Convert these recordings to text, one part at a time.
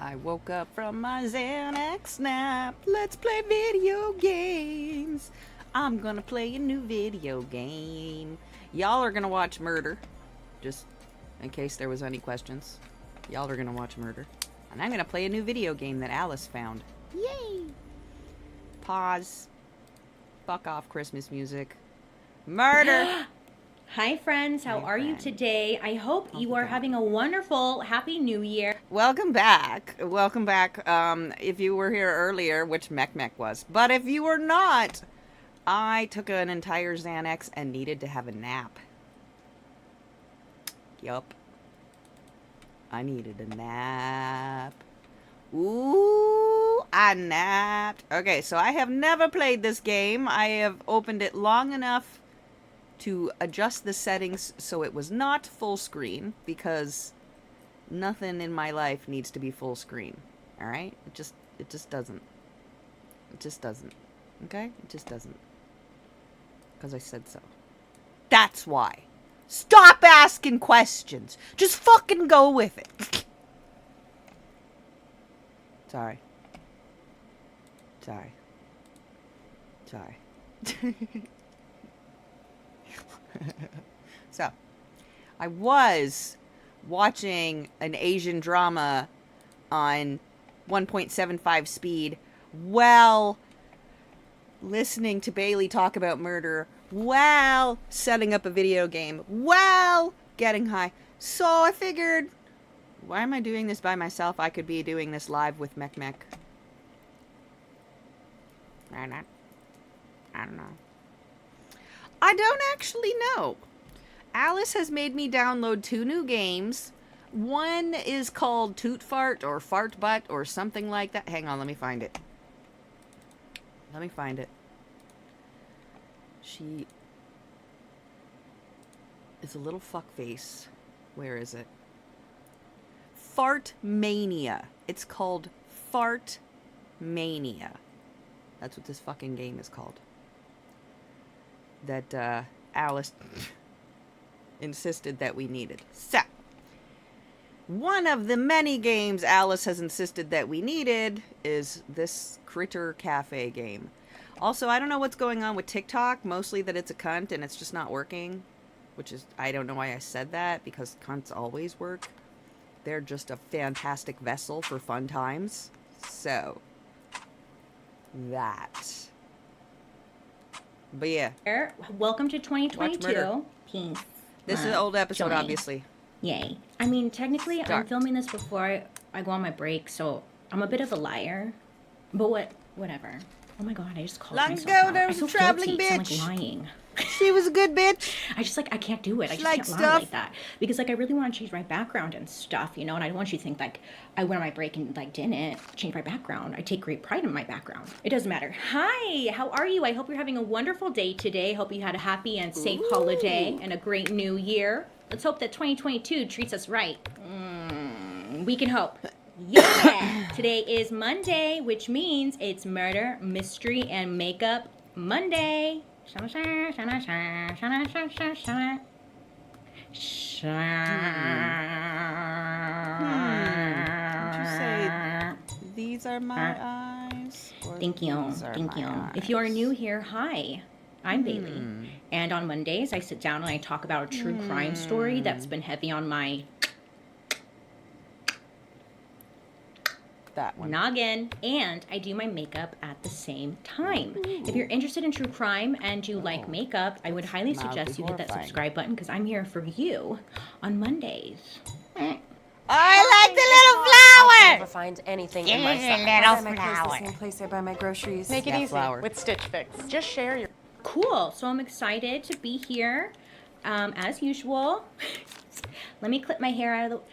I woke up from my Xanax nap. Let's play video games. I'm gonna play a new video game. Y'all are gonna watch Murder. Just in case there was any questions. Y'all are gonna watch Murder. And I'm gonna play a new video game that Alice found. Yay! Pause. Fuck off Christmas music. Murder! Hi friends, how are you today? I hope you are having a wonderful, happy new year. Welcome back. Welcome back. If you were here earlier, which Mech was. But if you were not, I took an entire Xanax and needed to have a nap. Yup. I needed a nap. Ooh, I napped. Okay, so I have never played this game. I have opened it long enough to adjust the settings so it was not full screen, because nothing in my life needs to be full screen. All right? It just doesn't. It just doesn't. Okay? It just doesn't. Because I said so. That's why. Stop asking questions. Just fucking go with it. Sorry. Sorry. Sorry. So, I was watching an Asian drama on 1.75 speed while listening to Bailey talk about murder, while setting up a video game, while getting high. So I figured, why am I doing this by myself? I could be doing this live with Mech. I don't know. I don't actually know. Alice has made me download 2 new games. One is called Toot Fart or Fart Butt or something like that. Hang on, let me find it. She is a little fuckface. Where is it? Fart Mania. It's called Fart Mania. That's what this fucking game is called. That Alice insisted that we needed. So, one of the many games Alice has insisted that we needed is this Critter Cafe game. Also, I don't know what's going on with TikTok, mostly that it's a cunt and it's just not working, which is, I don't know why I said that, because cunts always work. They're just a fantastic vessel for fun times. So, that. But yeah. Welcome to 2022. Peace. This is an old episode, obviously. Yay. I mean, technically, I'm filming this before I go on my break, so I'm a bit of a liar. But whatever. Oh my god, I just called myself out. There was a traveling bitch. I'm like lying. She was a good bitch. I can't do it. I just can't lie like that. Because, I really want to change my background and stuff, and I don't want you to think, I went on my break and, didn't change my background. I take great pride in my background. It doesn't matter. Hi, how are you? I hope you're having a wonderful day today. Hope you had a happy and safe holiday and a great new year. Let's hope that 2022 treats us right. We can hope. Yeah! Today is Monday, which means it's Murder, Mystery, and Makeup Monday. Did you say, these are my eyes? Thank you. If you are new here, hi. I'm Bailey. And on Mondays, I sit down and I talk about a true crime story that's been heavy on my noggin, and I do my makeup at the same time. If you're interested in true crime and you like makeup, I would highly suggest you hit that subscribe button, because I'm here for you on Mondays. I like the little flower! I'll never find anything in my stuff. Little flower. The same place I buy my groceries. Make it easy with Stitch Fix. Just share your... Cool. So I'm excited to be here, as usual. Let me clip my hair out of the...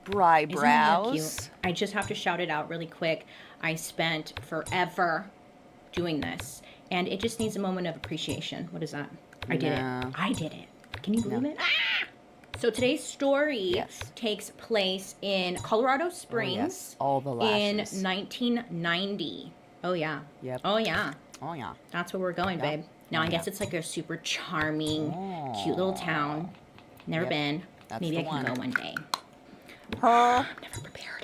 Eyebrows. I just have to shout it out really quick. I spent forever doing this, and it just needs a moment of appreciation. What is that? I did it. Can you believe it? Ah! So today's story takes place in Colorado Springs All the lashes. in 1990. Oh yeah. Yep. Oh yeah. Oh yeah. That's where we're going, babe. Now I guess it's like a super charming, cute little town. Never been. Maybe I can go one day. I'm never prepared.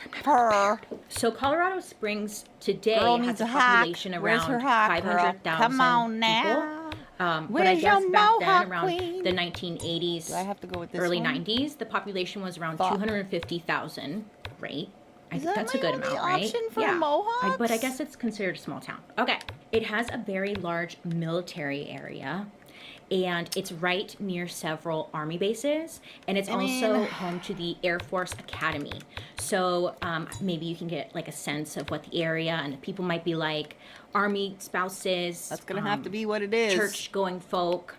So Colorado Springs today Girl has needs a a hawk. population Where's around her hawk, girl? 500,000 Come on people. now. But I Where's guess your back then, mohawk around queen? the 1980s, Do I have to go with this early one? 90s, the population was around Fuck. 250,000, right? I Is think that that's a my good only amount, right? option for Yeah. mohawks? But I guess it's considered a small town. Okay. It has a very large military area. And it's right near several army bases, and it's also home to the Air Force Academy. So maybe you can get like a sense of what the area and the people might be like. Army spouses. That's gonna have to be what it is. Church-going folk,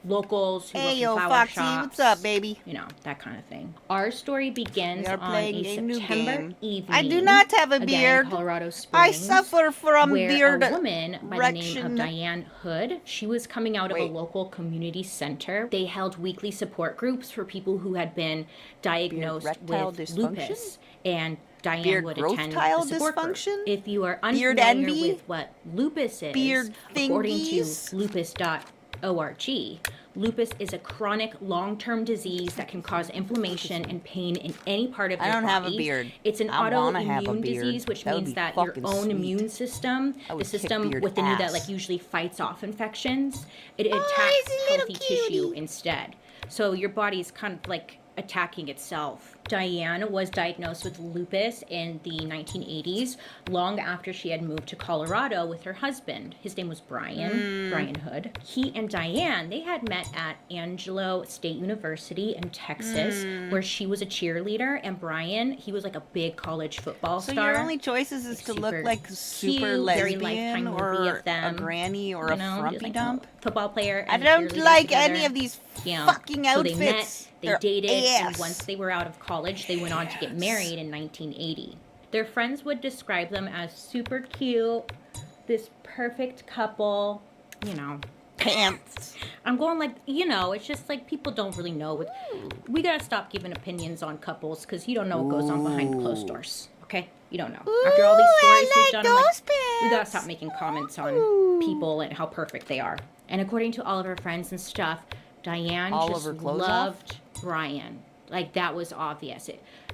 locals who work Hey, in yo, flower Foxy, shops. what's up, baby? You know, that kind of thing. Our story begins We are on playing a a new September game. evening. I do not have a again, beard. in Colorado I Springs. suffer from where beard a woman by the name of erection. Diane Hood, she was coming out of a Wait. local community center. They held weekly support groups for people who had been diagnosed erectile with dysfunction? lupus, and Diane Beard would growth attend tile the support group. dysfunction? If you are Beard unfamiliar envy? with what lupus is, Beard according to thingies? lupus.org, lupus is a chronic long-term disease that can cause inflammation and pain in any part of your I body. don't have a beard. It's an I wanna have a autoimmune beard. disease, which That would means be that your fucking own sweet. immune system, I the would kick system beard within you that ass. like usually fights off infections, it he's a attacks little healthy tissue cutie. instead. So your body's kind of like attacking itself. Diane was diagnosed with lupus in the 1980s, long after she had moved to Colorado with her husband. His name was Brian Hood. He and Diane, they had met at Angelo State University in Texas, where she was a cheerleader, and Brian, he was like a big college football So star. your only choices is to look Super like super cute, very lesbian Lifetime movie or of them, a granny or you a know, frumpy just like dump? a football player. I and don't cheerleader like together. any of these You know, fucking so they met, outfits. they They're dated, ass. and once they were out of college, they went on to get married in 1980. Their friends would describe them as super cute, this perfect couple, you know. Pants. I'm going like, you know, it's just like people don't really know. We gotta stop giving opinions on couples because you don't know what goes on behind closed doors. Okay? You don't know. After all these stories we've done, I'm like, we gotta stop making comments on people and how perfect they are. And according to all of her friends and stuff, Diane All just of her clothes loved Brian. Like, that was obvious.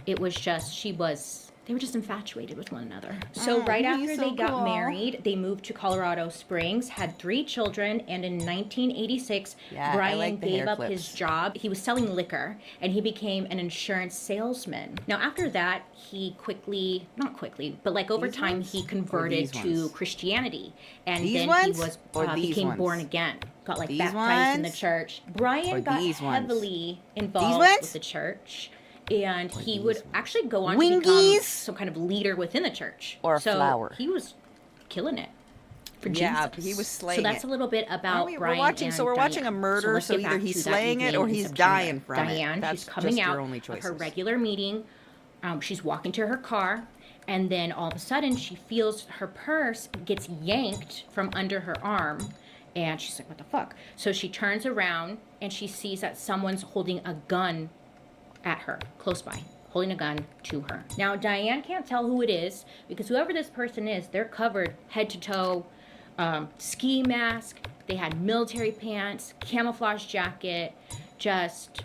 It was just, they were just infatuated with one another. So right he's after so they got cool. married, they moved to Colorado Springs, had 3 children, and in 1986, Yeah, I Brian like the gave hair up clips. his job. He was selling liquor, and he became an insurance salesman. Now, after that, he not quickly, but like over These time, ones? he Or converted these to ones? Christianity, and These then ones? he was Or these became ones? born again. Got like These baptized in the ones? church. Brian Or got these ones? heavily involved ones? with the church. And he would these actually go on to become Wingies? some kind of leader within the church. Or a so flower. he was killing it for Yeah, Jesus. he was So slaying that's it. a little bit about We're Brian watching, and so we're watching a Diane. murder, let's so get either back he's to that slaying it evening or in he's September. dying from it. Diane, That's she's coming just out your only of her choices. regular meeting. She's walking to her car, and then all of a sudden she feels her purse gets yanked from under her arm. And she's like, what the fuck? So she turns around and she sees that someone's holding a gun at her, close by, holding a gun to her. Now, Diane can't tell who it is because whoever this person is, they're covered head to toe, ski mask, they had military pants, camouflage jacket, just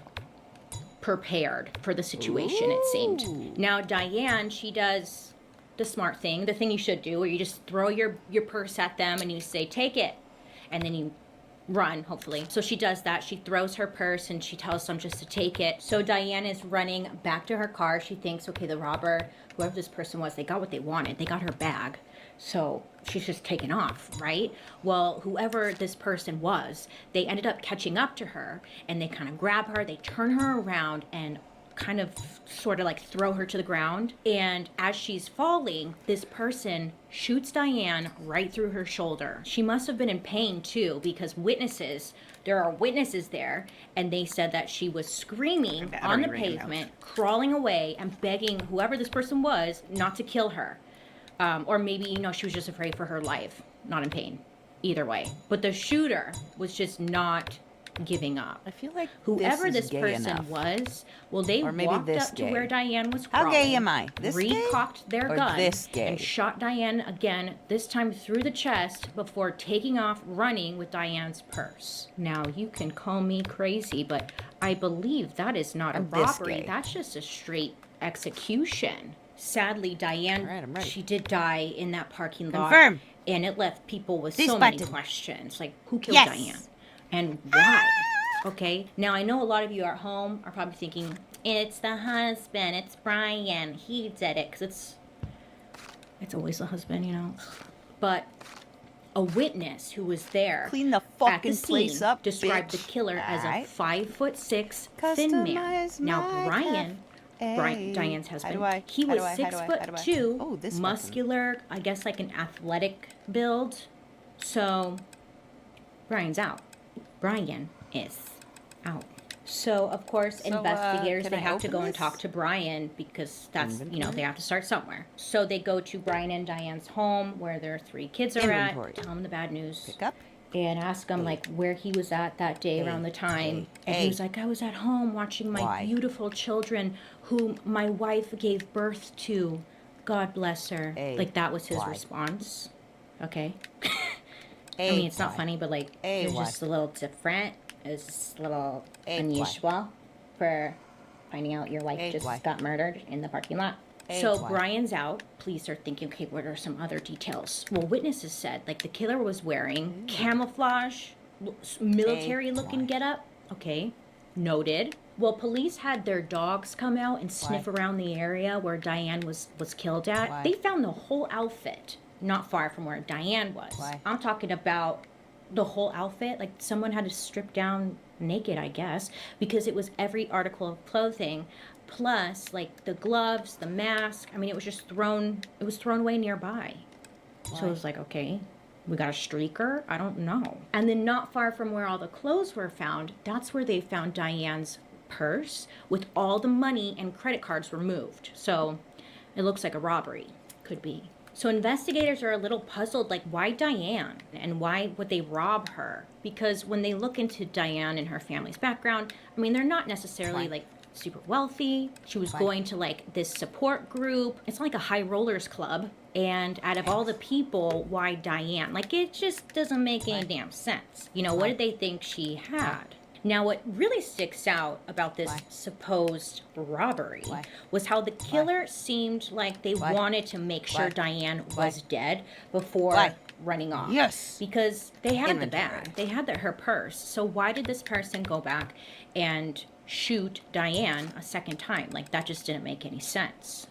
prepared for the situation, it seemed. Now, Diane, she does the smart thing, the thing you should do, where you just throw your purse at them and you say, take it. And then you run, hopefully. So she does that. She throws her purse and she tells them just to take it. So Diane is running back to her car. She thinks, okay, the robber, whoever this person was, they got what they wanted. They got her bag. So she's just taken off, right? Well, whoever this person was, they ended up catching up to her and they kind of grab her, they turn her around and kind of sort of like throw her to the ground. And as she's falling, this person shoots Diane right through her shoulder. She must have been in pain too, because there are witnesses there, and they said that she was screaming on the pavement, crawling away and begging whoever this person was not to kill her. Or maybe, she was just afraid for her life, not in pain. Either way. But the shooter was just not giving up. I feel like whoever this this is gay person enough. was, well, they Or maybe walked this up to gay. where Diane was How crawling. gay am I? This gay? Recocked their Or gun this gay? and shot Diane again, this time through the chest, before taking off running with Diane's purse. Now, you can call me crazy, but I believe that is not a I'm this robbery. gay. That's just a straight execution. sadly, Diane, All right, I'm ready. she did die in that parking lot. Confirm. And it left people with This so many button. questions. Like, who killed Yes. Diane? And why? Okay, now I know a lot of you at home are probably thinking, it's the husband, it's Brian, he did it. Because it's always the husband, you know. But a witness who was there Clean the at fucking the place scene up, described bitch. the killer as a Alright. 5'6" thin man. Customize Now my Brian, cafe. Diane's How husband, do I- he how was do I- how 6 do I- foot how do I- 2, Oh, this button. muscular, I guess like an athletic build. So Brian's out. Brian is out. So of course, So, investigators, can they I have to go open and this? talk to Brian because that's, you know, Inventory? they have to start somewhere. So they go to Brian and Diane's home where their 3 kids are Inventory. at, tell them the bad news. Pick up. And ask him like where he was at that day around the time. And he was like, I was at home watching my Why? beautiful children whom my wife gave birth to. God bless her. A. Like that was his Why? response. Okay. A. I mean, it's not Why? funny, but like A. it was Why? just a little different. It was just a little A. Why? unusual for finding out your wife A. just Why? got murdered in the parking lot. A. So Why? Brian's out. Police are thinking, okay, what are some other details? Well, witnesses said like the killer was wearing camouflage, military-looking Why? getup. Okay, noted. Well, police had their dogs come out and sniff around the area where Diane was killed at. Why? They found the whole outfit not far from where Diane was. Why? I'm talking about the whole outfit. Like someone had to strip down naked, I guess, because it was every article of clothing, plus like the gloves, the mask. I mean, it was just thrown. It was thrown away nearby. So it was like, okay, we got a streaker? I don't know. And then not far from where all the clothes were found, that's where they found Diane's purse with all the money and credit cards removed. So it looks like a robbery. Could be. So investigators are a little puzzled, like why Diane and why would they rob her? Because when they look into Diane and her family's background, I mean, they're not necessarily like super wealthy. She was going to like this support group. It's like a high rollers club. And out of all the people, why Diane? Like it just doesn't make any damn sense. You know, what did they think she had? Now, what really sticks out about this supposed robbery was how the killer seemed like they wanted to make sure Diane was dead before running off. Yes. Because they had the Inventory. bag. They had her purse. So why did this person go back and shoot Diane a second time? Like, that just didn't make any sense.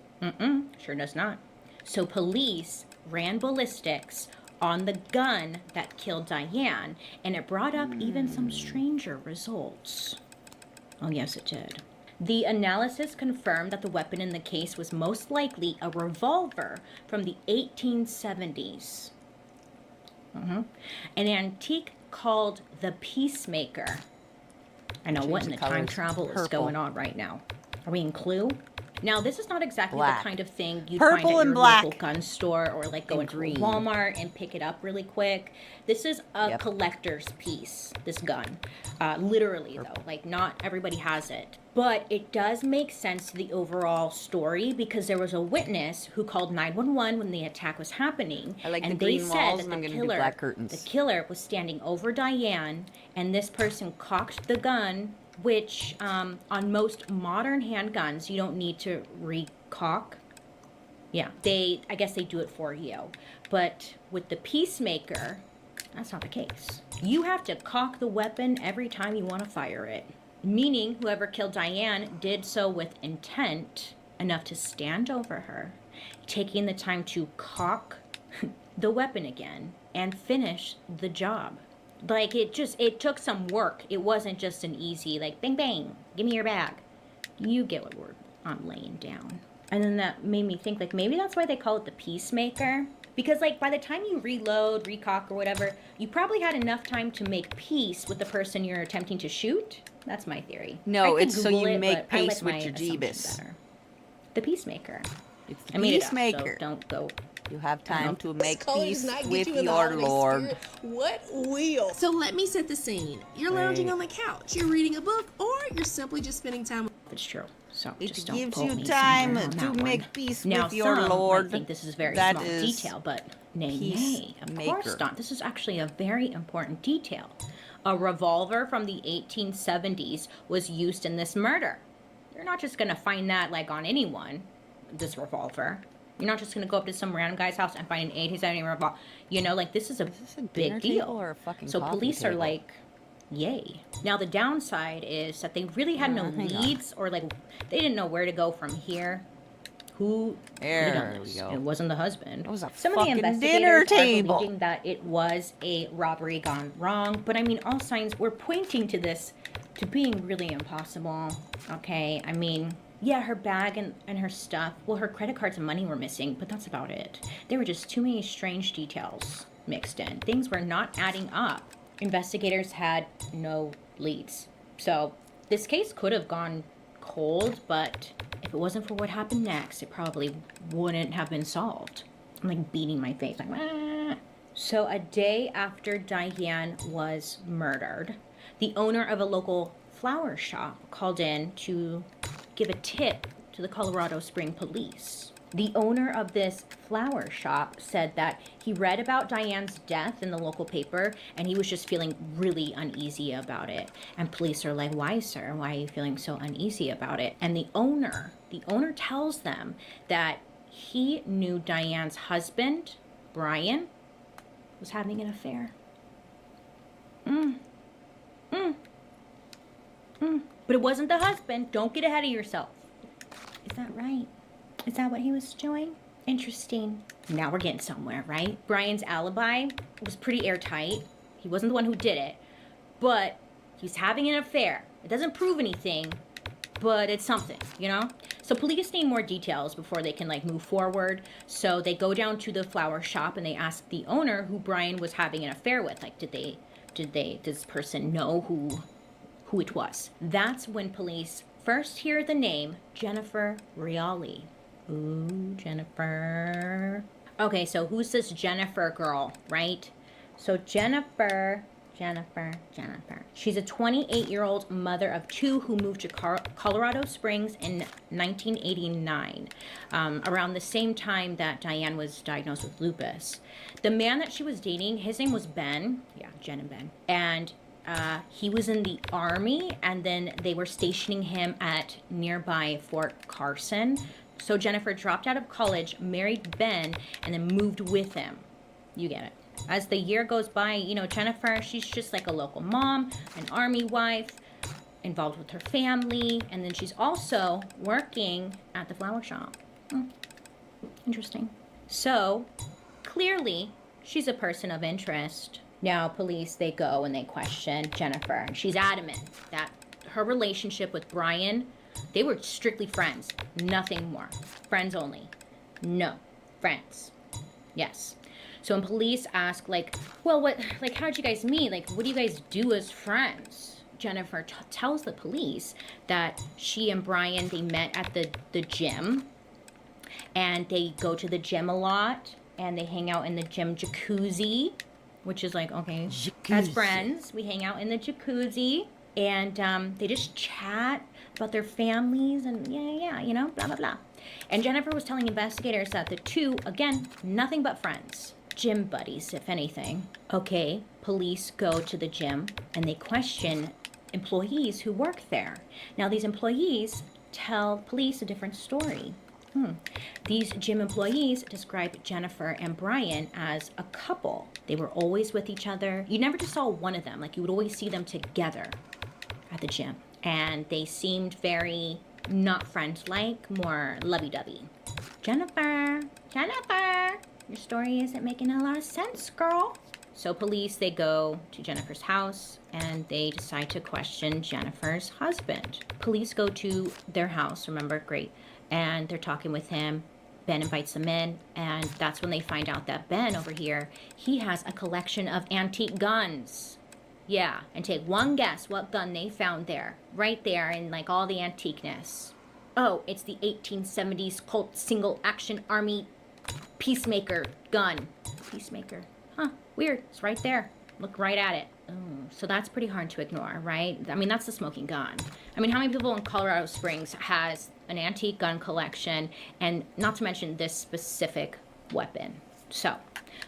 Sure does not. So police ran ballistics on the gun that killed Diane, and it brought up even some stranger results. Oh, yes, it did. The analysis confirmed that the weapon in the case was most likely a revolver from the 1870s. An antique called the Peacemaker. I know, what in the time travel is going on right now? Are we in Clue? Now, this is not exactly Black. the kind of thing you'd Purple find at and your black. local gun store or like go And into green. a Walmart and pick it up really quick. This is a collector's piece, this gun. Literally, though. Like, not everybody has it. But it does make sense to the overall story because there was a witness who called 911 when the attack was happening. I like the and green they walls, said that and I'm the gonna do killer, black curtains. the killer was standing over Diane, and this person cocked the gun, which on most modern handguns, you don't need to recock. Yeah, I guess they do it for you. But with the Peacemaker, that's not the case. You have to cock the weapon every time you want to fire it. Meaning whoever killed Diane did so with intent enough to stand over her, taking the time to cock the weapon again and finish the job. Like, it took some work. It wasn't just an easy, like, bang, bang, give me your bag. You get what I'm laying down. And then that made me think, like, maybe that's why they call it the Peacemaker. Because, like, by the time you reload, recock, or whatever, you probably had enough time to make peace with the person you're attempting to shoot. That's my theory. No, I could it's so Google you it, make but I peace like with my your assumption Jeebus. better. The Peacemaker. It's the I made it up, so Peacemaker. don't go. You have time to make color peace does not get with you in the your holiday Lord. spirit. What will? So let me set the scene. You're lounging on the couch, you're reading a book, or you're simply just spending time. It's true. So It just don't gives quote you me time somewhere on to that make one. peace Now, with your some Lord. might think this is a very That small is detail, but nay, of course Peacemaker. not. This is actually a very important detail. A revolver from the 1870s was used in this murder. You're not just going to find that, like, on anyone. this revolver. You're not just gonna go up to some random guy's house and find an 8-7 revolver. You know, like this is a big deal. Or a fucking so coffee police are table? like, yay. Now the downside is that they really had no hang on. leads, or like they didn't know where to go from here. Who There could've done we this? go. It wasn't the husband. It was a Some of the fucking investigators dinner are table. believing that it was a robbery gone wrong, but I mean, all signs were pointing to this to being really impossible. Okay, I mean, yeah, her bag and her stuff. Well, her credit cards and money were missing, but that's about it. There were just too many strange details mixed in. Things were not adding up. Investigators had no leads. So this case could have gone cold, but if it wasn't for what happened next, it probably wouldn't have been solved. I'm like beating my face, like, ah. So a day after Diane was murdered, the owner of a local flower shop called in to give a tip to the Colorado Spring police. The owner of this flower shop said that he read about Diane's death in the local paper and he was just feeling really uneasy about it. And police are like, why, sir? Why are you feeling so uneasy about it? And the owner tells them that he knew Diane's husband, Brian, was having an affair. But it wasn't the husband. Don't get ahead of yourself. Is that right? Is that what he was doing? Interesting. Now we're getting somewhere, right? Brian's alibi was pretty airtight. He wasn't the one who did it, but he's having an affair. It doesn't prove anything, but it's something, you know? So police need more details before they can like move forward. So they go down to the flower shop and they ask the owner who Brian was having an affair with. Like, did this person know who it was? That's when police first hear the name Jennifer Riali. Ooh, Jennifer. Okay, so who's this Jennifer girl, right? So Jennifer. She's a 28-year-old mother of 2 who moved to Colorado Springs in 1989, around the same time that Diane was diagnosed with lupus. The man that she was dating, his name was Ben. Yeah, Jen and Ben. And he was in the Army, and then they were stationing him at nearby Fort Carson. So Jennifer dropped out of college, married Ben, and then moved with him. You get it. As the year goes by, you know, Jennifer, she's just like a local mom, an Army wife, involved with her family, and then she's also working at the flower shop. Interesting. So, clearly, she's a person of interest. Now, police, they go and they question Jennifer, and she's adamant that her relationship with Brian, they were strictly friends, nothing more. Friends only. No, friends. Yes. So when police ask, like, well, how'd you guys meet? Like, what do you guys do as friends? Jennifer tells the police that she and Brian, they met at the gym, and they go to the gym a lot, and they hang out in the gym jacuzzi, which is like, okay, as friends, we hang out in the jacuzzi, and they just chat about their families, and yeah, you know, blah, blah, blah. And Jennifer was telling investigators that the two, again, nothing but friends. Gym buddies, if anything. Okay, police go to the gym and they question employees who work there. Now, these employees tell police a different story. These gym employees describe Jennifer and Brian as a couple. They were always with each other. You never just saw one of them. Like, you would always see them together at the gym. And they seemed very not friend-like, more lovey-dovey. Jennifer, your story isn't making a lot of sense, girl. So police, they go to Jennifer's house and they decide to question Jennifer's husband. Police go to their house, remember, great, and they're talking with him. Ben invites them in, and that's when they find out that Ben over here, he has a collection of antique guns. Yeah, and take one guess what gun they found there, right there in like all the antiqueness. Oh, it's the 1870s Colt single action army Peacemaker gun. Peacemaker. Huh, weird. It's right there. Look right at it. Oh, so that's pretty hard to ignore, right? I mean, that's the smoking gun. I mean, how many people in Colorado Springs has an antique gun collection, and not to mention this specific weapon? So,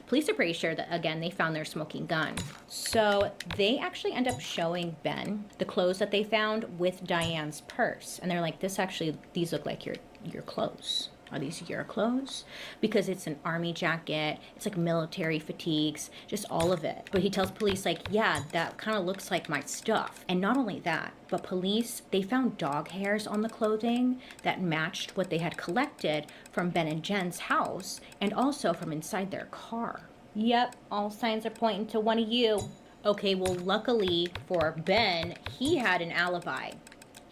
police are pretty sure that, again, they found their smoking gun. So they actually end up showing Ben the clothes that they found with Diane's purse. And they're like, these look like your clothes. Are these your clothes? Because it's an army jacket, it's like military fatigues, just all of it. But he tells police, like, yeah, that kind of looks like my stuff. And not only that, but police, they found dog hairs on the clothing that matched what they had collected from Ben and Jen's house and also from inside their car. Yep, all signs are pointing to one of you. Okay, well, luckily for Ben, he had an alibi.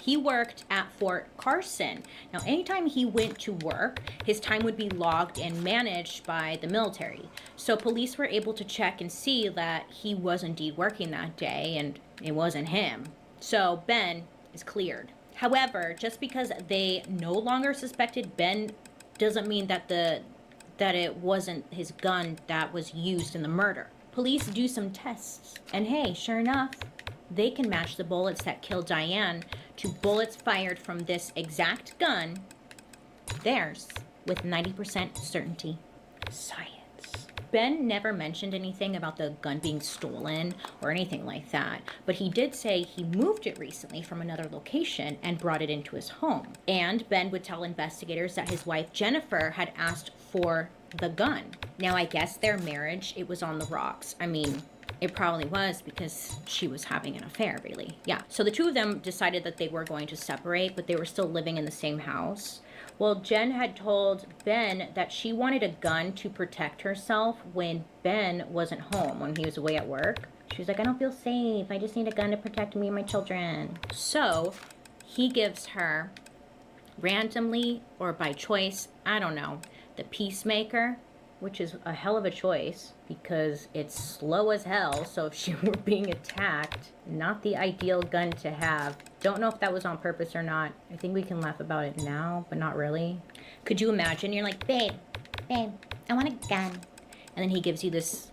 He worked at Fort Carson. Now, anytime he went to work, his time would be logged and managed by the military. So police were able to check and see that he was indeed working that day, and it wasn't him. So Ben is cleared. However, just because they no longer suspected Ben doesn't mean that it wasn't his gun that was used in the murder. Police do some tests, and hey, sure enough, they can match the bullets that killed Diane to bullets fired from this exact gun, theirs, with 90% certainty. Science. Ben never mentioned anything about the gun being stolen or anything like that, but he did say he moved it recently from another location and brought it into his home. And Ben would tell investigators that his wife Jennifer had asked for the gun. Now, I guess their marriage, it was on the rocks. I mean, it probably was because she was having an affair, really. Yeah. So the two of them decided that they were going to separate, but they were still living in the same house. Well, Jen had told Ben that she wanted a gun to protect herself when Ben wasn't home, when he was away at work. She was like, I don't feel safe. I just need a gun to protect me and my children. So he gives her, randomly or by choice, I don't know, the Peacemaker, which is a hell of a choice because it's slow as hell. So if she were being attacked, not the ideal gun to have. Don't know if that was on purpose or not. I think we can laugh about it now, but not really. Could you imagine? You're like, babe, I want a gun. And then he gives you this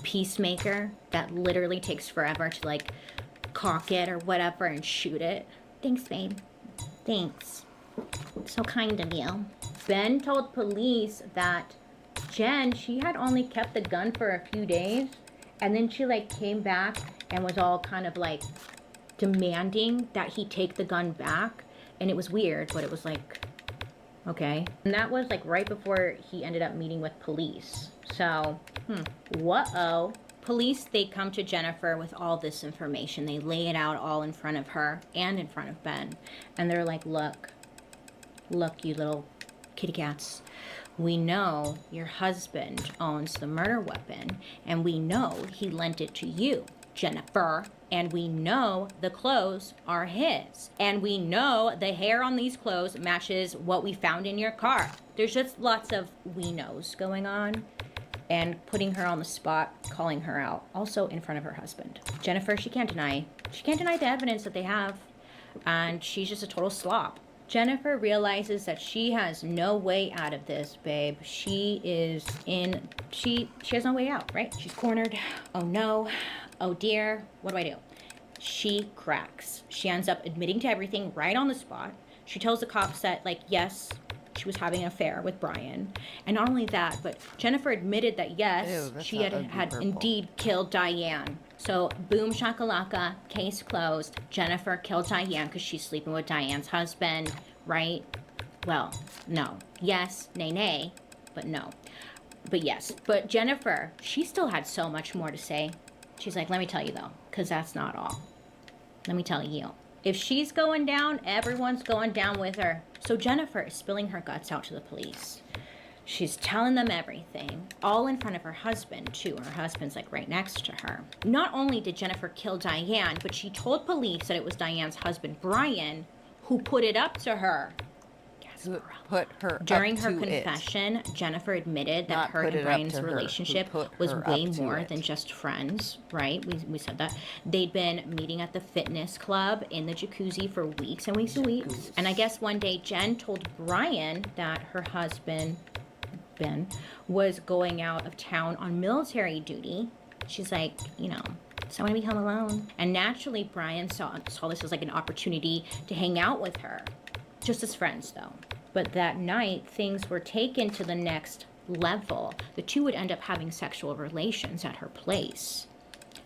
Peacemaker that literally takes forever to like cock it or whatever and shoot it. Thanks, babe. Thanks. So kind of you. Ben told police that Jen, she had only kept the gun for a few days, and then she like came back and was all kind of like demanding that he take the gun back, and it was weird, but it was like, okay. And that was like right before he ended up meeting with police. So, whoa. Police, they come to Jennifer with all this information. They lay it out all in front of her and in front of Ben, and they're like, look, you little kitty cats. We know your husband owns the murder weapon, and we know he lent it to you, Jennifer, and we know the clothes are his, and we know the hair on these clothes matches what we found in your car. There's just lots of we knows going on, and putting her on the spot, calling her out, also in front of her husband. Jennifer, she can't deny the evidence that they have, and she's just a total slop. Jennifer realizes that she has no way out of this, babe. She has no way out, right? She's cornered. Oh no. Oh dear. What do I do? She cracks. She ends up admitting to everything right on the spot. She tells the cops that, like, yes, she was having an affair with Brian. And not only that, but Jennifer admitted that, yes, she had indeed killed Diane. So, boom shakalaka, case closed. Jennifer killed Diane because she's sleeping with Diane's husband, right? Well, no. Yes, nay, but no. But yes. But Jennifer, she still had so much more to say. She's like, let me tell you though, because that's not all. Let me tell you. If she's going down, everyone's going down with her. So Jennifer is spilling her guts out to the police. She's telling them everything, all in front of her husband, too. Her husband's like right next to her. Not only did Jennifer kill Diane, but she told police that it was Diane's husband, Brian, who put it up to her. Put her During up her to confession, Jennifer admitted that Not her put and it up Brian's to her. relationship Who put was her way up to more it. than just friends, right? We said that. They'd been meeting at the fitness club in the jacuzzi for weeks and weeks and weeks. And I guess one day Jen told Brian that her husband, Ben, was going out of town on military duty. She's like, you know, so I want to be home alone. And naturally, Brian saw this as like an opportunity to hang out with her. Just as friends, though. But that night, things were taken to the next level. The two would end up having sexual relations at her place.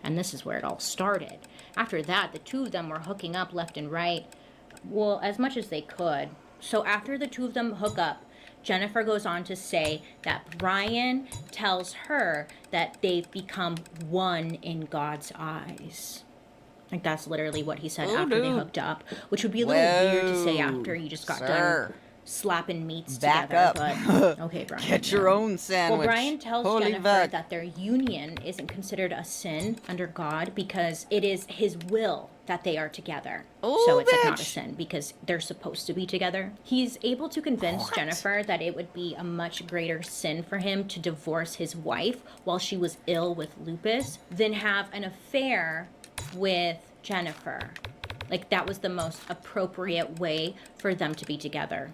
And this is where it all started. After that, the two of them were hooking up left and right. Well, as much as they could. So after the two of them hook up, Jennifer goes on to say that Brian tells her that they've become one in God's eyes. Like, that's literally what he said after they hooked up, which would be a little weird to say after you just got done slapping meats Back together. up. But okay, Brian. Get your own sandwich. Well, Brian tells Holy Jennifer fuck. that their union isn't considered a sin under God because it is his will that they are together. Oh, so it's like not a bitch. sin because they're supposed to be together. He's able to convince Jennifer that it would be a much greater sin for him to divorce his wife while she was ill with lupus than have an affair with Jennifer. Like, that was the most appropriate way for them to be together.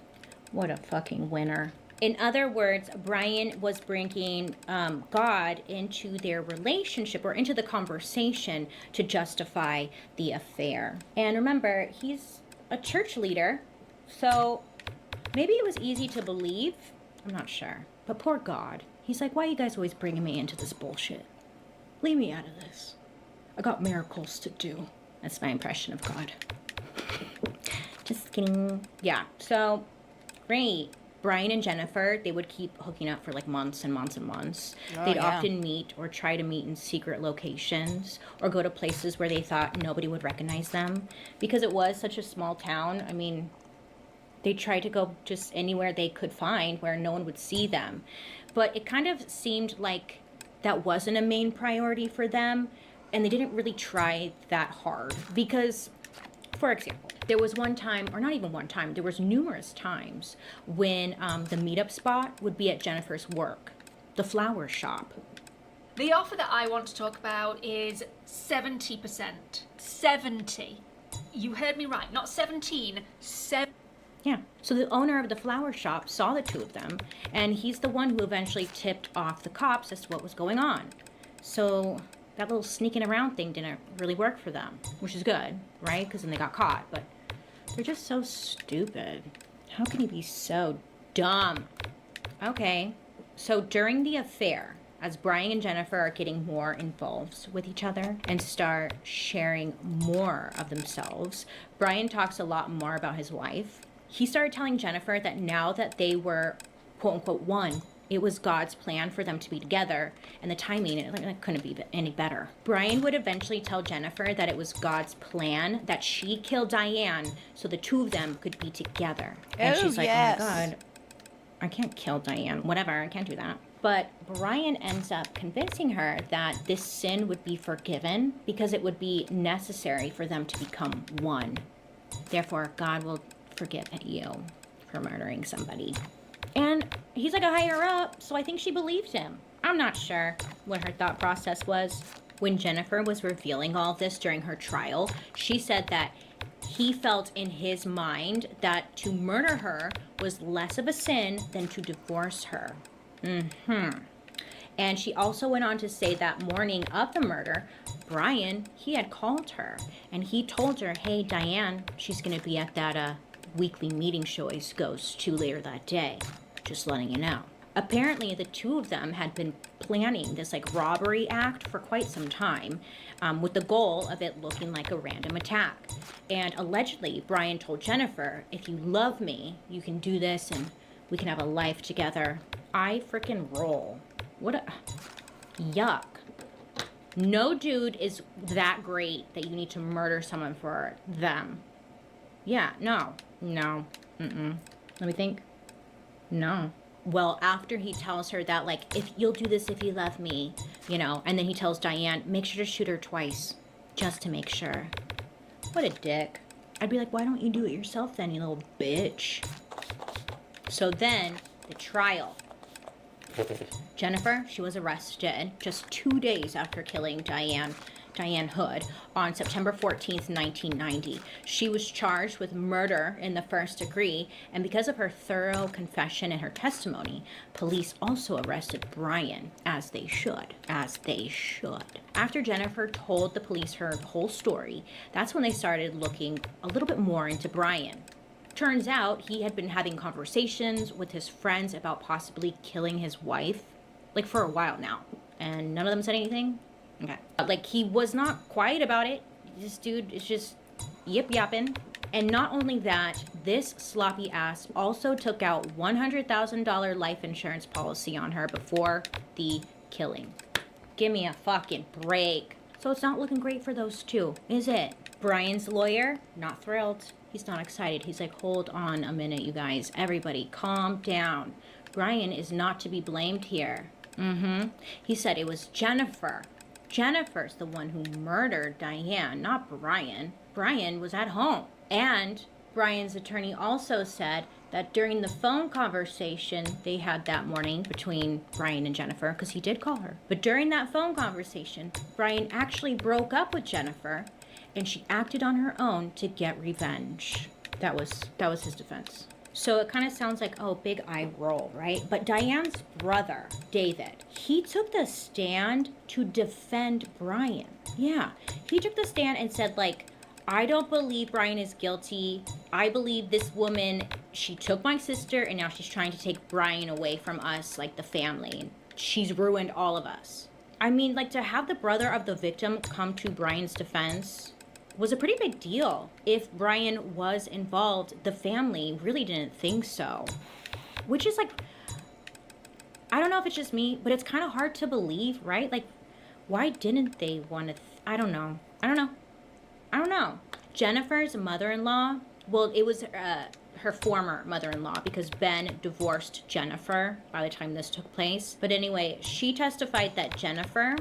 What a fucking winner. In other words, Brian was bringing God into their relationship or into the conversation to justify the affair. And remember, he's a church leader, so maybe it was easy to believe. I'm not sure. But poor God. He's like, why are you guys always bringing me into this bullshit? Leave me out of this. I got miracles to do. That's my impression of God. Just kidding. Yeah, so great. Brian and Jennifer, they would keep hooking up for like months and months and months. They'd often meet or try to meet in secret locations or go to places where they thought nobody would recognize them. Because it was such a small town, I mean, they tried to go just anywhere they could find where no one would see them. But it kind of seemed like that wasn't a main priority for them. And they didn't really try that hard because, for example, there was one time, or not even one time, there was numerous times when the meetup spot would be at Jennifer's work, the flower shop. The offer that I want to talk about is 70%. 70. You heard me right, not 17, 7. Yeah, so the owner of the flower shop saw the two of them, and he's the one who eventually tipped off the cops as to what was going on. So that little sneaking around thing didn't really work for them, which is good, right? Because then they got caught, but they're just so stupid. How can you be so dumb? Okay, so during the affair, as Brian and Jennifer are getting more involved with each other and start sharing more of themselves, Brian talks a lot more about his wife. He started telling Jennifer that now that they were, quote unquote, one, it was God's plan for them to be together, and the timing, it couldn't be any better. Brian would eventually tell Jennifer that it was God's plan that she kill Diane so the two of them could be together. And she's like, oh my God, I can't kill Diane. Whatever, I can't do that. But Brian ends up convincing her that this sin would be forgiven because it would be necessary for them to become one. Therefore, God will forgive you for murdering somebody. And he's like a higher up, so I think she believed him. I'm not sure what her thought process was. When Jennifer was revealing all of this during her trial, she said that he felt in his mind that to murder her was less of a sin than to divorce her. And she also went on to say that morning of the murder, Brian, he had called her and he told her, hey, Diane, she's going to be at that weekly meeting she always goes to later that day. Just letting you know. Apparently, the two of them had been planning this like robbery act for quite some time with the goal of it looking like a random attack. And allegedly, Brian told Jennifer, if you love me, you can do this and we can have a life together. I freaking roll. What a... Yuck. No dude is that great that you need to murder someone for them. Yeah, no. Let me think. No. Well, after he tells her that, like, if you'll do this if you love me, you know, and then he tells Diane, make sure to shoot her twice, just to make sure. What a dick. I'd be like, why don't you do it yourself then, you little bitch? So then, the trial. Jennifer, she was arrested just 2 days after killing Diane Hood on September 14th, 1990. She was charged with murder in the first degree, and because of her thorough confession and her testimony, police also arrested Brian, as they should. After Jennifer told the police her whole story, that's when they started looking a little bit more into Brian. Turns out he had been having conversations with his friends about possibly killing his wife, like for a while now, and none of them said anything. Okay. Like, he was not quiet about it. This dude is just yip-yapping. And not only that, this sloppy ass also took out $100,000 life insurance policy on her before the killing. Give me a fucking break. So it's not looking great for those two, is it? Brian's lawyer, not thrilled. He's not excited. He's like, hold on a minute, you guys. Everybody, calm down. Brian is not to be blamed here. He said it was Jennifer. Jennifer's the one who murdered Diane, not Brian. Brian was at home. And Brian's attorney also said that during the phone conversation they had that morning between Brian and Jennifer, because he did call her. But during that phone conversation, Brian actually broke up with Jennifer, and she acted on her own to get revenge. That was his defense. So it kind of sounds like, oh, big eye roll, right? But Diane's brother, David, he took the stand to defend Brian. Yeah, he took the stand and said, like, I don't believe Brian is guilty. I believe this woman, she took my sister and now she's trying to take Brian away from us, like the family. She's ruined all of us. I mean, like, to have the brother of the victim come to Brian's defense was a pretty big deal. If Brian was involved, the family really didn't think so. Which is like, I don't know if it's just me, but it's kind of hard to believe, right? Like, why didn't they want to, I don't know. Jennifer's mother-in-law, well, it was her former mother-in-law, because Ben divorced Jennifer by the time this took place. But anyway, she testified that Jennifer,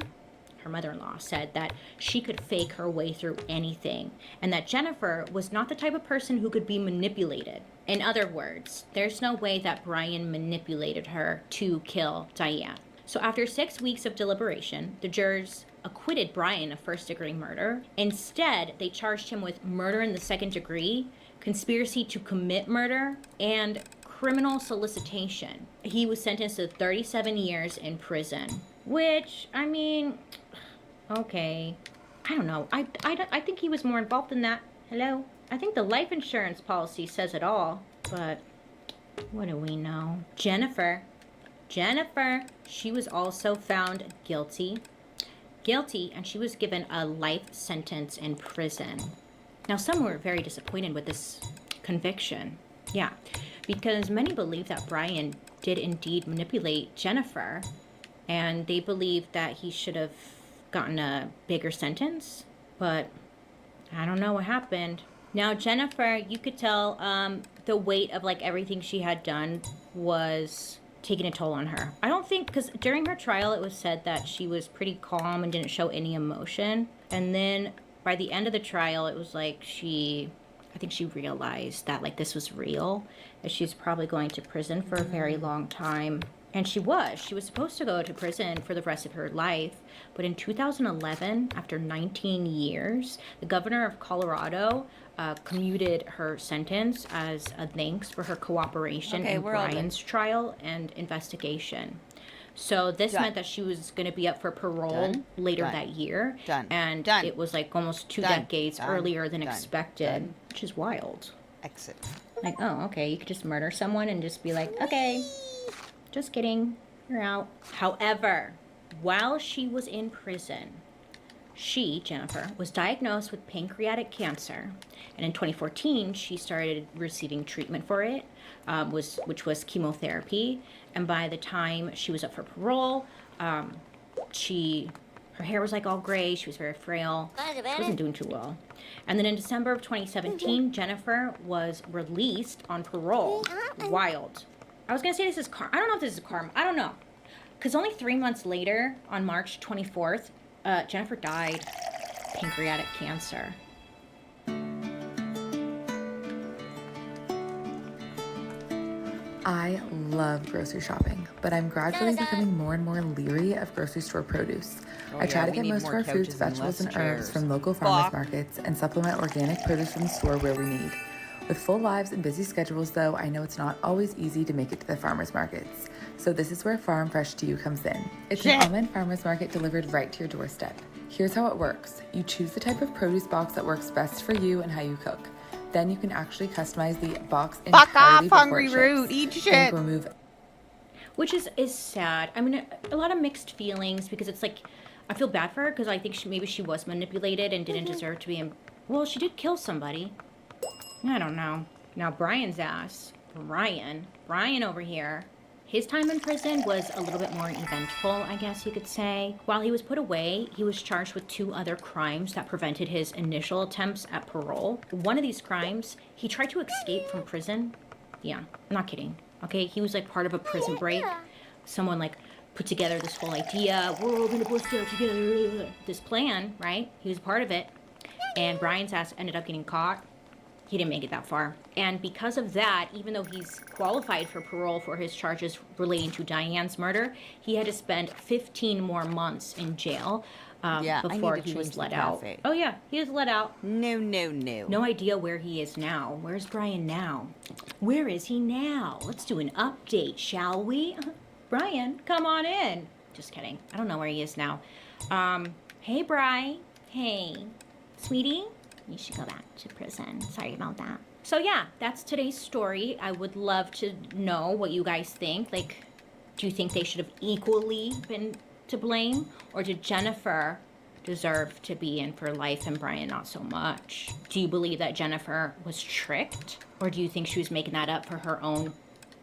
her mother-in-law, said that she could fake her way through anything, and that Jennifer was not the type of person who could be manipulated. In other words, there's no way that Brian manipulated her to kill Diane. So after 6 weeks of deliberation, the jurors acquitted Brian of first-degree murder. Instead, they charged him with murder in the second degree, conspiracy to commit murder, and criminal solicitation. He was sentenced to 37 years in prison, which, I mean, okay. I don't know. I think he was more involved than that. Hello? I think the life insurance policy says it all, but what do we know? Jennifer, she was also found guilty, and she was given a life sentence in prison. Now, some were very disappointed with this conviction. Yeah, because many believe that Brian did indeed manipulate Jennifer, and they believe that he should have gotten a bigger sentence, but I don't know what happened. Now, Jennifer, you could tell the weight of like everything she had done was taking a toll on her. I don't think, because during her trial it was said that she was pretty calm and didn't show any emotion, and then by the end of the trial it was like I think she realized that like this was real, that she's probably going to prison for a very long time. And she was supposed to go to prison for the rest of her life, but in 2011, after 19 years, the governor of Colorado commuted her sentence as a thanks for her cooperation in Brian's trial and investigation. So this meant that she was going to be up for parole later that year. And it was like almost two decades earlier than expected, which is wild. Exit. Like, oh, okay, you could just murder someone and just be like, okay, just kidding, you're out. However, while she was in prison, Jennifer, was diagnosed with pancreatic cancer. And in 2014, she started receiving treatment for it, which was chemotherapy. And by the time she was up for parole, her hair was like all gray. She was very frail. She wasn't doing too well. And then in December of 2017, Jennifer was released on parole. Wild. I was going to say this is karma. I don't know if this is karma. I don't know. Because only 3 months later, on March 24th, Jennifer died of pancreatic cancer. I love grocery shopping, but I'm gradually becoming more and more leery of grocery store produce. I try to get most of our fruits, vegetables, and herbs from local farmers markets and supplement organic produce from the store where we need. With full lives and busy schedules, though, I know it's not always easy to make it to the farmers markets. So this is where Farm Fresh to You comes in. It's an online farmers market delivered right to your doorstep. Here's how it works. You choose the type of produce box that works best for you and how you cook. Then you can actually customize the box entirely. Fuck off, Hungry Root. Eat shit. Which is sad. I mean, a lot of mixed feelings, because it's like, I feel bad for her because I think maybe she was manipulated and didn't deserve to be. Well, she did kill somebody. I don't know. Now Brian's ass, Brian over here, his time in prison was a little bit more eventful, I guess you could say. While he was put away, he was charged with 2 other crimes that prevented his initial attempts at parole. One of these crimes, he tried to escape from prison. Yeah, I'm not kidding. Okay, he was like part of a prison break. Someone like put together this whole idea, we're all gonna bust out together, this plan, right? He was part of it. And Brian's ass ended up getting caught. He didn't make it that far. And because of that, even though he's qualified for parole for his charges relating to Diane's murder, he had to spend 15 more months in jail before he was let out. Oh yeah, he was let out. No. No idea where he is now. Where's Brian now? Where is he now? Let's do an update, shall we? Brian, come on in. Just kidding. I don't know where he is now. Hey, Bri. Hey, sweetie. You should go back to prison. Sorry about that. So yeah, that's today's story. I would love to know what you guys think. Like, do you think they should have equally been to blame? Or did Jennifer deserve to be in for life and Brian not so much? Do you believe that Jennifer was tricked? Or do you think she was making that up for her own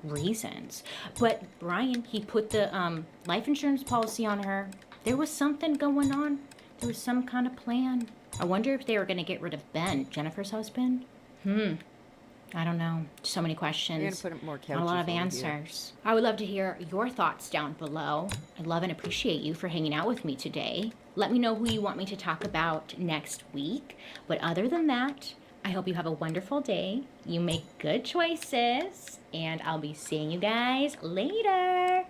reasons? But Brian, he put the life insurance policy on her. There was something going on. There was some kind of plan. I wonder if they were going to get rid of Ben, Jennifer's husband. I don't know. So many questions. You're gonna put more couches not a lot of over answers. I would love to hear your thoughts down below. I love and appreciate you for hanging out with me today. Let me know who you want me to talk about next week. But other than that, I hope you have a wonderful day. You make good choices. And I'll be seeing you guys later.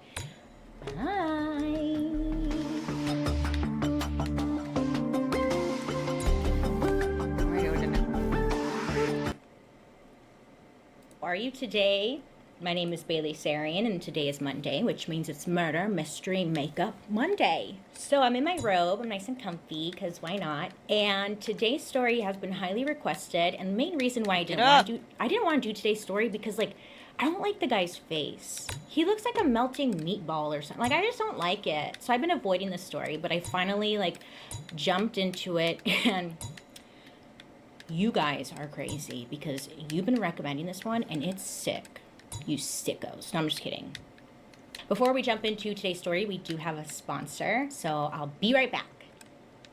Bye. Are you today? My name is Bailey Sarian, and today is Monday, which means it's Murder, Mystery, Makeup Monday. So I'm in my robe, I'm nice and comfy, because why not? And today's story has been highly requested, and the main reason why I didn't want to do today's story, because like, I don't like the guy's face. He looks like a melting meatball or something. Like, I just don't like it. So I've been avoiding the story, but I finally like jumped into it, and you guys are crazy because you've been recommending this one and it's sick. You sickos. No, I'm just kidding. Before we jump into today's story, we do have a sponsor, so I'll be right back.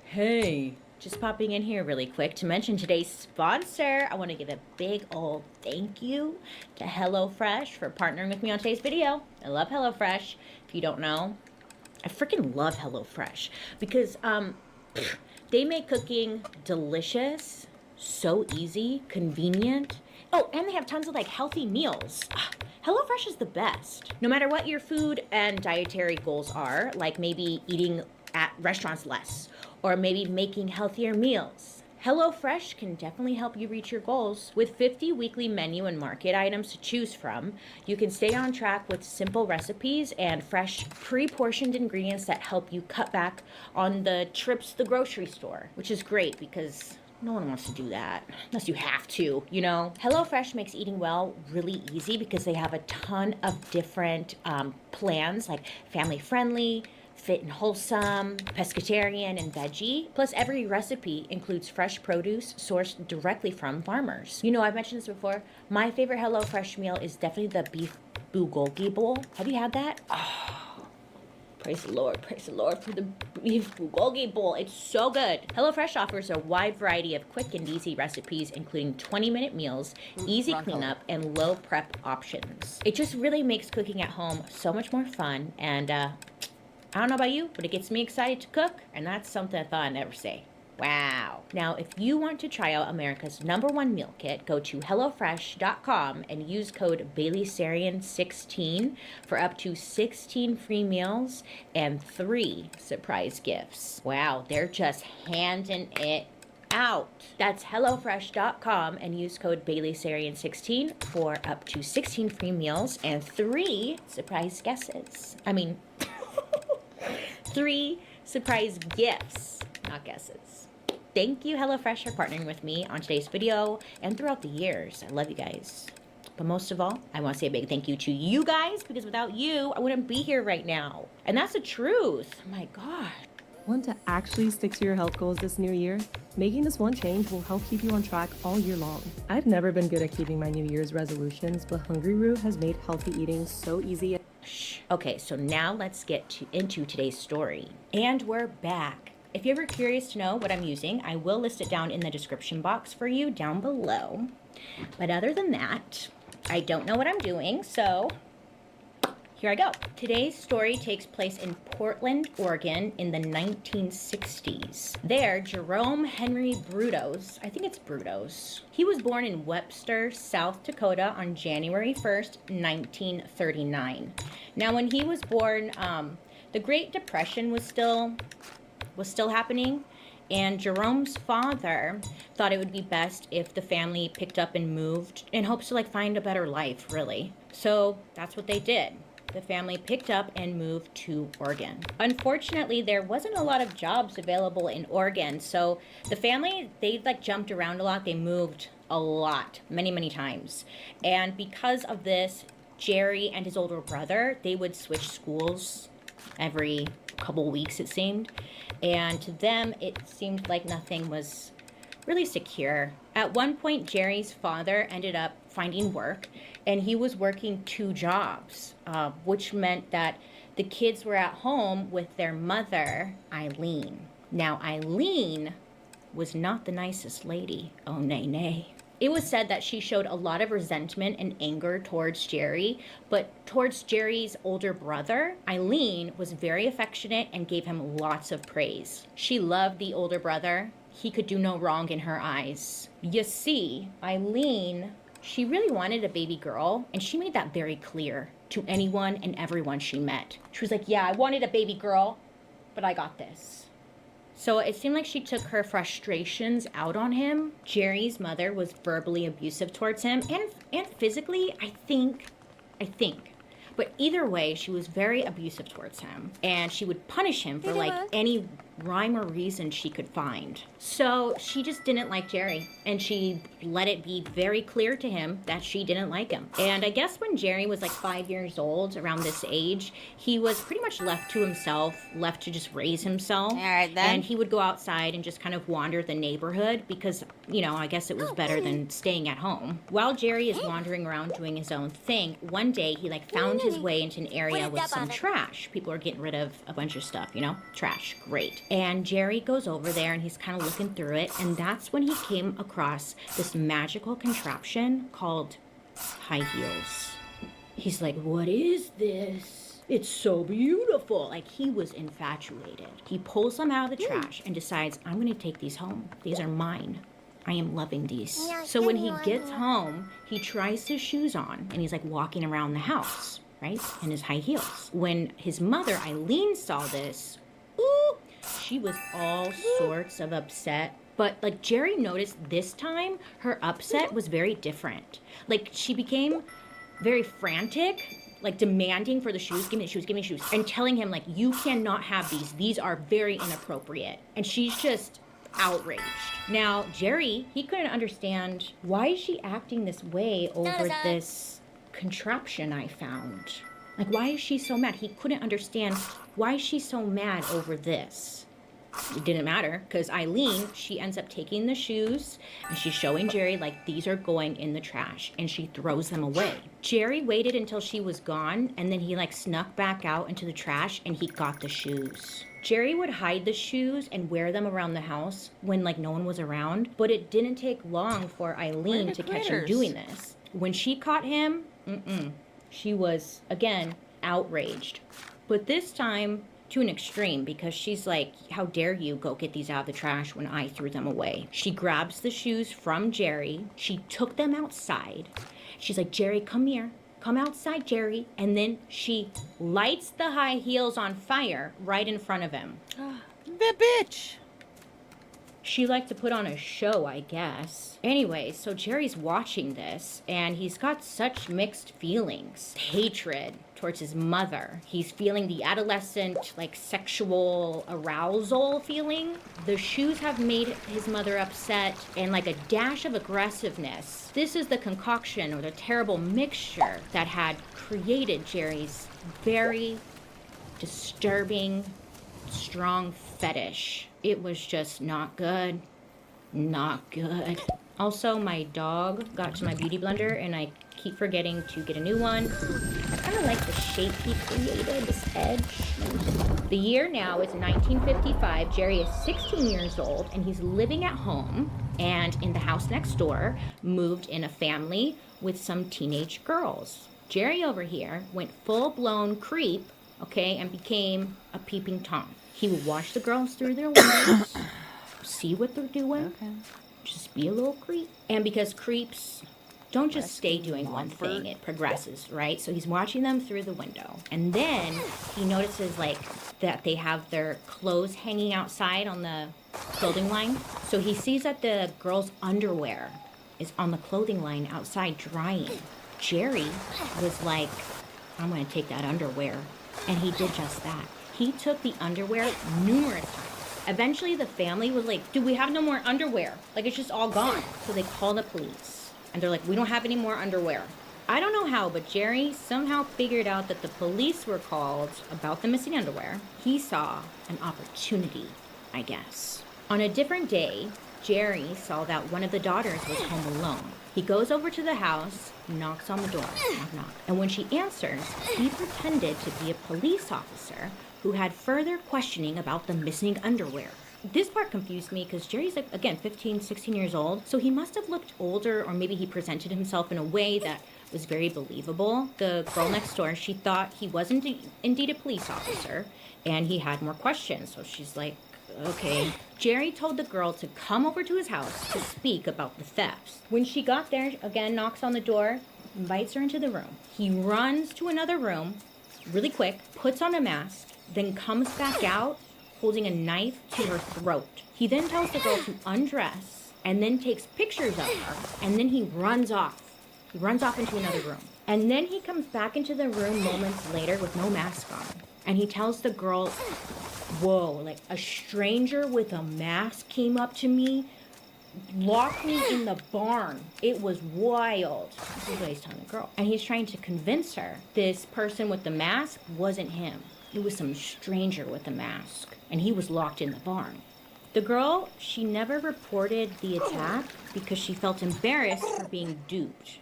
Hey, just popping in here really quick to mention today's sponsor. I want to give a big old thank you to HelloFresh for partnering with me on today's video. I love HelloFresh. If you don't know, I freaking love HelloFresh because they make cooking delicious, so easy, convenient. Oh, and they have tons of like healthy meals. HelloFresh is the best. No matter what your food and dietary goals are, like maybe eating at restaurants less, or maybe making healthier meals, HelloFresh can definitely help you reach your goals. With 50 weekly menu and market items to choose from, you can stay on track with simple recipes and fresh, pre-portioned ingredients that help you cut back on the trips to the grocery store, which is great because no one wants to do that unless you have to, you know? HelloFresh makes eating well really easy because they have a ton of different plans, like family friendly, fit and wholesome, pescatarian, and veggie. Plus, every recipe includes fresh produce sourced directly from farmers. You know, I've mentioned this before. My favorite HelloFresh meal is definitely the beef bulgogi bowl. Have you had that? Oh. Praise the Lord for the beef bulgogi bowl. It's so good. HelloFresh offers a wide variety of quick and easy recipes, including 20-minute meals, easy cleanup, and low prep options. It just really makes cooking at home so much more fun, and I don't know about you, but it gets me excited to cook, and that's something I thought I'd never say. Wow. Now, if you want to try out America's #1 meal kit, go to HelloFresh.com and use code BaileySarian16 for up to 16 free meals and 3 surprise gifts. Wow, they're just handing it out. That's HelloFresh.com and use code BaileySarian16 for up to 16 free meals and 3 surprise guesses. 3 surprise gifts, not guesses. Thank you, HelloFresh, for partnering with me on today's video and throughout the years. I love you guys. But most of all, I want to say a big thank you to you guys because without you, I wouldn't be here right now. And that's the truth. Oh my God. Want to actually stick to your health goals this new year? Making this one change will help keep you on track all year long. I've never been good at keeping my New Year's resolutions, but Hungry Roo has made healthy eating so easy. Okay, so now let's get into today's story. And we're back. If you're ever curious to know what I'm using, I will list it down in the description box for you down below. But other than that, I don't know what I'm doing, so here I go. Today's story takes place in Portland, Oregon in the 1960s. There, Jerome Henry Brudos, I think it's Brudos, he was born in Webster, South Dakota on January 1st, 1939. Now, when he was born, the Great Depression was still happening, and Jerome's father thought it would be best if the family picked up and moved in hopes to like find a better life, really. So that's what they did. The family picked up and moved to Oregon. Unfortunately, there wasn't a lot of jobs available in Oregon, so the family, they like jumped around a lot. They moved a lot, many times. And because of this, Jerry and his older brother, they would switch schools every couple weeks, it seemed. And to them, it seemed like nothing was really secure. At one point, Jerry's father ended up finding work, and he was working 2 jobs, which meant that the kids were at home with their mother, Eileen. Now, Eileen was not the nicest lady. Oh, nay. It was said that she showed a lot of resentment and anger towards Jerry, but towards Jerry's older brother, Eileen was very affectionate and gave him lots of praise. She loved the older brother. He could do no wrong in her eyes. You see, Eileen, she really wanted a baby girl, and she made that very clear to anyone and everyone she met. She was like, yeah, I wanted a baby girl, but I got this. So it seemed like she took her frustrations out on him. Jerry's mother was verbally abusive towards him, and physically, I think. But either way, she was very abusive towards him, and she would punish him for like any rhyme or reason she could find. So she just didn't like Jerry, and she let it be very clear to him that she didn't like him. And I guess when Jerry was like 5 years old, around this age, he was pretty much left to himself, left to just raise himself. All right, then. And he would go outside and just kind of wander the neighborhood because, you know, I guess it was better than staying at home. While Jerry is wandering around doing his own thing, one day he like found his way into an area with some trash. People are getting rid of a bunch of stuff, you know? Trash, great. And Jerry goes over there and he's kind of looking through it, and that's when he came across this magical contraption called high heels. He's like, what is this? It's so beautiful. Like, he was infatuated. He pulls them out of the trash and decides, I'm going to take these home. These are mine. I am loving these. So when he gets home, he tries his shoes on, and he's like walking around the house, right? In his high heels. When his mother, Eileen, saw this, ooh, she was all sorts of upset. But like Jerry noticed this time, her upset was very different. Like, she became very frantic, like demanding for the shoes, give me the shoes, give me the shoes, and telling him like, you cannot have these. These are very inappropriate. And she's just outraged. Now, Jerry, he couldn't understand, why is she acting this way over this contraption I found? Like, why is she so mad? He couldn't understand, why is she so mad over this? It didn't matter, because Eileen, she ends up taking the shoes and she's showing Jerry like, these are going in the trash, and she throws them away. Jerry waited until she was gone, and then he like snuck back out into the trash and he got the shoes. Jerry would hide the shoes and wear them around the house when like no one was around, but it didn't take long for Eileen to catch him doing this. When she caught him, she was again outraged, but this time to an extreme, because she's like, how dare you go get these out of the trash when I threw them away? She grabs the shoes from Jerry. She took them outside. She's like, Jerry, come here. Come outside, Jerry. And then she lights the high heels on fire right in front of him. The bitch. She liked to put on a show, I guess. Anyway, so Jerry's watching this, and he's got such mixed feelings. Hatred towards his mother. He's feeling the adolescent, like, sexual arousal feeling. The shoes have made his mother upset, and like a dash of aggressiveness. This is the concoction, or the terrible mixture, that had created Jerry's very disturbing strong fetish. It was just not good. Not good. Also, my dog got to my beauty blender and I keep forgetting to get a new one. I kind of like the shape he created, this edge. The year now is 1955. Jerry is 16 years old and he's living at home, and in the house next door moved in a family with some teenage girls. Jerry over here went full-blown creep, okay, and became a peeping Tom. He would watch the girls through their windows, see what they're doing, just be a little creep. And because creeps don't just stay doing one thing, it progresses, right? So he's watching them through the window. And then he notices like that they have their clothes hanging outside on the clothing line. So he sees that the girls' underwear is on the clothing line outside drying. Jerry was like, I'm gonna take that underwear. And he did just that. He took the underwear numerous times. Eventually the family was like, dude, we have no more underwear. Like, it's just all gone. So they called the police. And they're like, we don't have any more underwear. I don't know how, but Jerry somehow figured out that the police were called about the missing underwear. He saw an opportunity, I guess. On a different day, Jerry saw that one of the daughters was home alone. He goes over to the house, knocks on the door, knock, knock. And when she answers, he pretended to be a police officer who had further questioning about the missing underwear. This part confused me because Jerry's, like, again, 15, 16 years old. So he must have looked older, or maybe he presented himself in a way that was very believable. The girl next door, she thought he was indeed a police officer, and he had more questions. So she's like, okay. Jerry told the girl to come over to his house to speak about the thefts. When she got there, again, knocks on the door, invites her into the room. He runs to another room really quick, puts on a mask, then comes back out holding a knife to her throat. He then tells the girl to undress and then takes pictures of her, and then he runs off. He runs off into another room. And then he comes back into the room moments later with no mask on. And he tells the girl, whoa, like a stranger with a mask came up to me, locked me in the barn. It was wild. This is what he's telling the girl. And he's trying to convince her this person with the mask wasn't him. It was some stranger with a mask. And he was locked in the barn. The girl, she never reported the attack because she felt embarrassed for being duped.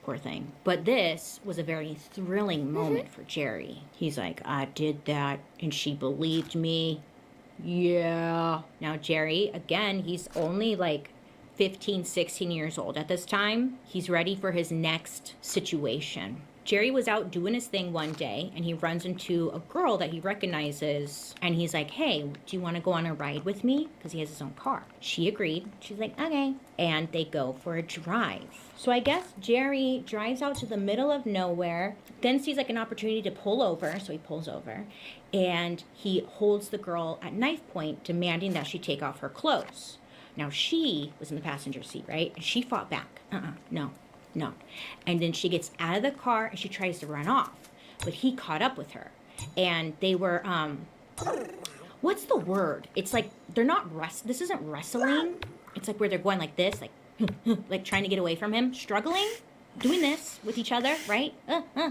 Poor thing. But this was a very thrilling moment for Jerry. He's like, I did that and she believed me. Yeah. Now Jerry, again, he's only like 15, 16 years old at this time. He's ready for his next situation. Jerry was out doing his thing one day and he runs into a girl that he recognizes, and he's like, hey, do you want to go on a ride with me? Because he has his own car. She agreed. She's like, okay. And they go for a drive. So I guess Jerry drives out to the middle of nowhere, then sees like an opportunity to pull over. So he pulls over and he holds the girl at knife point, demanding that she take off her clothes. Now she was in the passenger seat, right? And she fought back. No. And then she gets out of the car and she tries to run off, but he caught up with her, and they were, what's the word? It's like, they're not this isn't wrestling. It's like where they're going like this, like, like trying to get away from him, struggling, doing this with each other, right?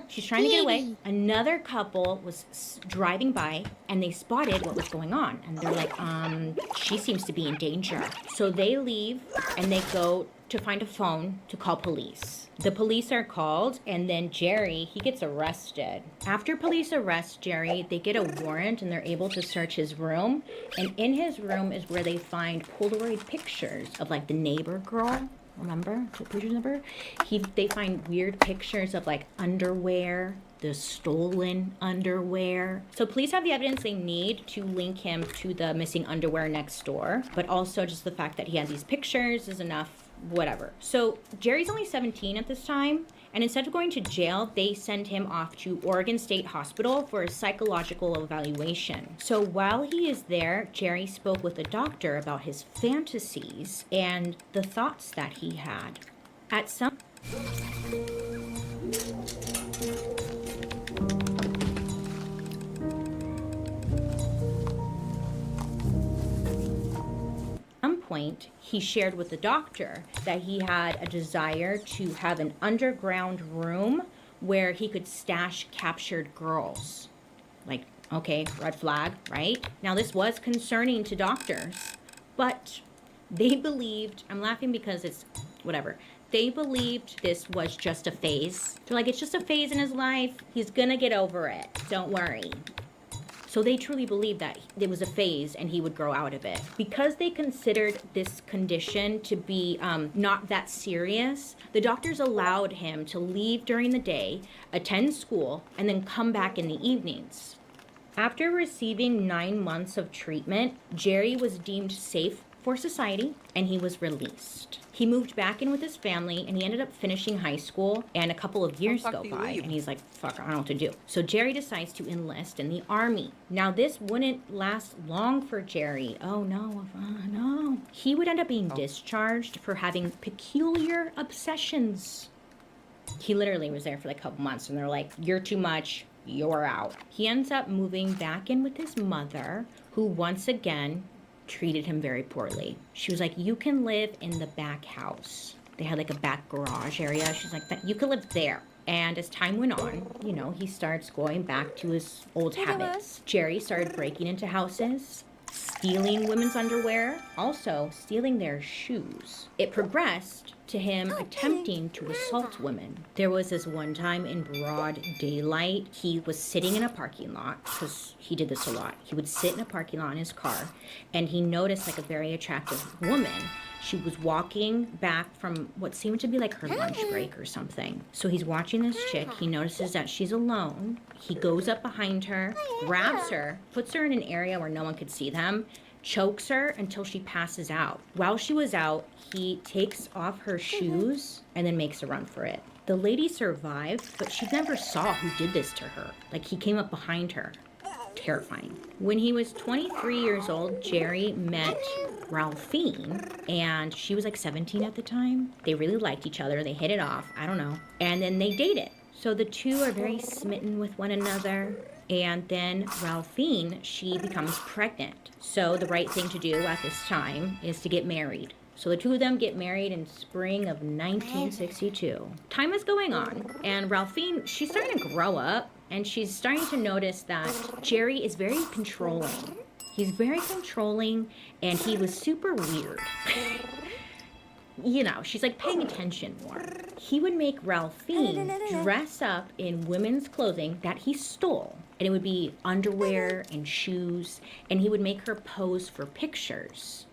She's trying to get away. Another couple was driving by and they spotted what was going on. And they're like, she seems to be in danger. So they leave and they go to find a phone to call police. The police are called, and then Jerry, he gets arrested. After police arrest Jerry, they get a warrant and they're able to search his room. And in his room is where they find Polaroid pictures of like the neighbor girl. Remember? The pictures of her? They find weird pictures of like underwear, the stolen underwear. So police have the evidence they need to link him to the missing underwear next door. But also just the fact that he had these pictures is enough. Whatever. So Jerry's only 17 at this time, and instead of going to jail, they send him off to Oregon State Hospital for a psychological evaluation. So while he is there, Jerry spoke with a doctor about his fantasies and the thoughts that he had. At some point, he shared with the doctor that he had a desire to have an underground room where he could stash captured girls. Like, okay, red flag, right? Now, this was concerning to doctors, but they believed, I'm laughing because it's whatever. They believed this was just a phase. They're like, it's just a phase in his life. He's gonna get over it. Don't worry. So they truly believed that it was a phase and he would grow out of it. Because they considered this condition to be not that serious, the doctors allowed him to leave during the day, attend school, and then come back in the evenings. After receiving 9 months of treatment, Jerry was deemed safe for society and he was released. He moved back in with his family and he ended up finishing high school, and a couple of years go by and he's like, fuck, I don't know what to do. So Jerry decides to enlist in the army. Now this wouldn't last long for Jerry. Oh no, no. He would end up being discharged for having peculiar obsessions. He literally was there for like a couple months and they're like, you're too much, you're out. He ends up moving back in with his mother, who once again treated him very poorly. She was like, you can live in the back house. They had like a back garage area. She's like, you could live there. And as time went on, you know, he starts going back to his old habits. Jerry started breaking into houses, stealing women's underwear, also stealing their shoes. It progressed to him attempting to assault women. There was this one time in broad daylight, he was sitting in a parking lot, because he did this a lot. He would sit in a parking lot in his car, and he noticed like a very attractive woman. She was walking back from what seemed to be like her lunch break or something. So he's watching this chick. He notices that she's alone. He goes up behind her, grabs her, puts her in an area where no one could see them, chokes her until she passes out. While she was out, he takes off her shoes and then makes a run for it. The lady survived, but she never saw who did this to her. Like, he came up behind her. Terrifying. When he was 23 years old, Jerry met Ralphine, and she was like 17 at the time. They really liked each other. They hit it off. I don't know. And then they dated. So the two are very smitten with one another. And then Ralphine, she becomes pregnant. So the right thing to do at this time is to get married. So the two of them get married in spring of 1962. Time is going on, and Ralphine, she's starting to grow up, and she's starting to notice that Jerry is very controlling. He's very controlling, and he was super weird. You know, she's like paying attention more. He would make Ralphine dress up in women's clothing that he stole. And it would be underwear and shoes, and he would make her pose for pictures.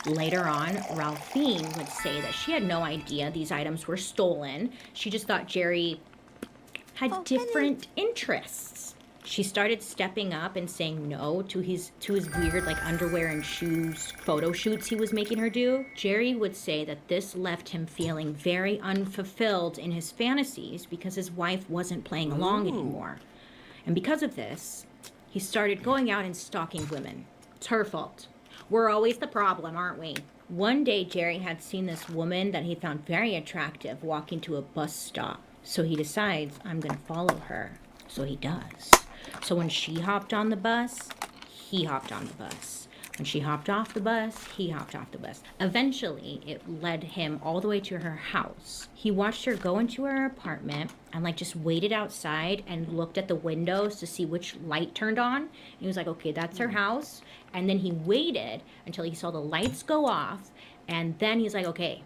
Later on, Ralphine would say that she had no idea these items were stolen. She just thought Jerry had different interests. She started stepping up and saying no to his weird like underwear and shoes photo shoots he was making her do. Jerry would say that this left him feeling very unfulfilled in his fantasies because his wife wasn't playing along anymore. And because of this, he started going out and stalking women. It's her fault. We're always the problem, aren't we? One day, Jerry had seen this woman that he found very attractive walking to a bus stop. So he decides, I'm going to follow her. So he does. So when she hopped on the bus, he hopped on the bus. When she hopped off the bus, he hopped off the bus. Eventually, it led him all the way to her house. He watched her go into her apartment and like just waited outside and looked at the windows to see which light turned on. And he was like, okay, that's her house. And then he waited until he saw the lights go off. And then he's like, okay,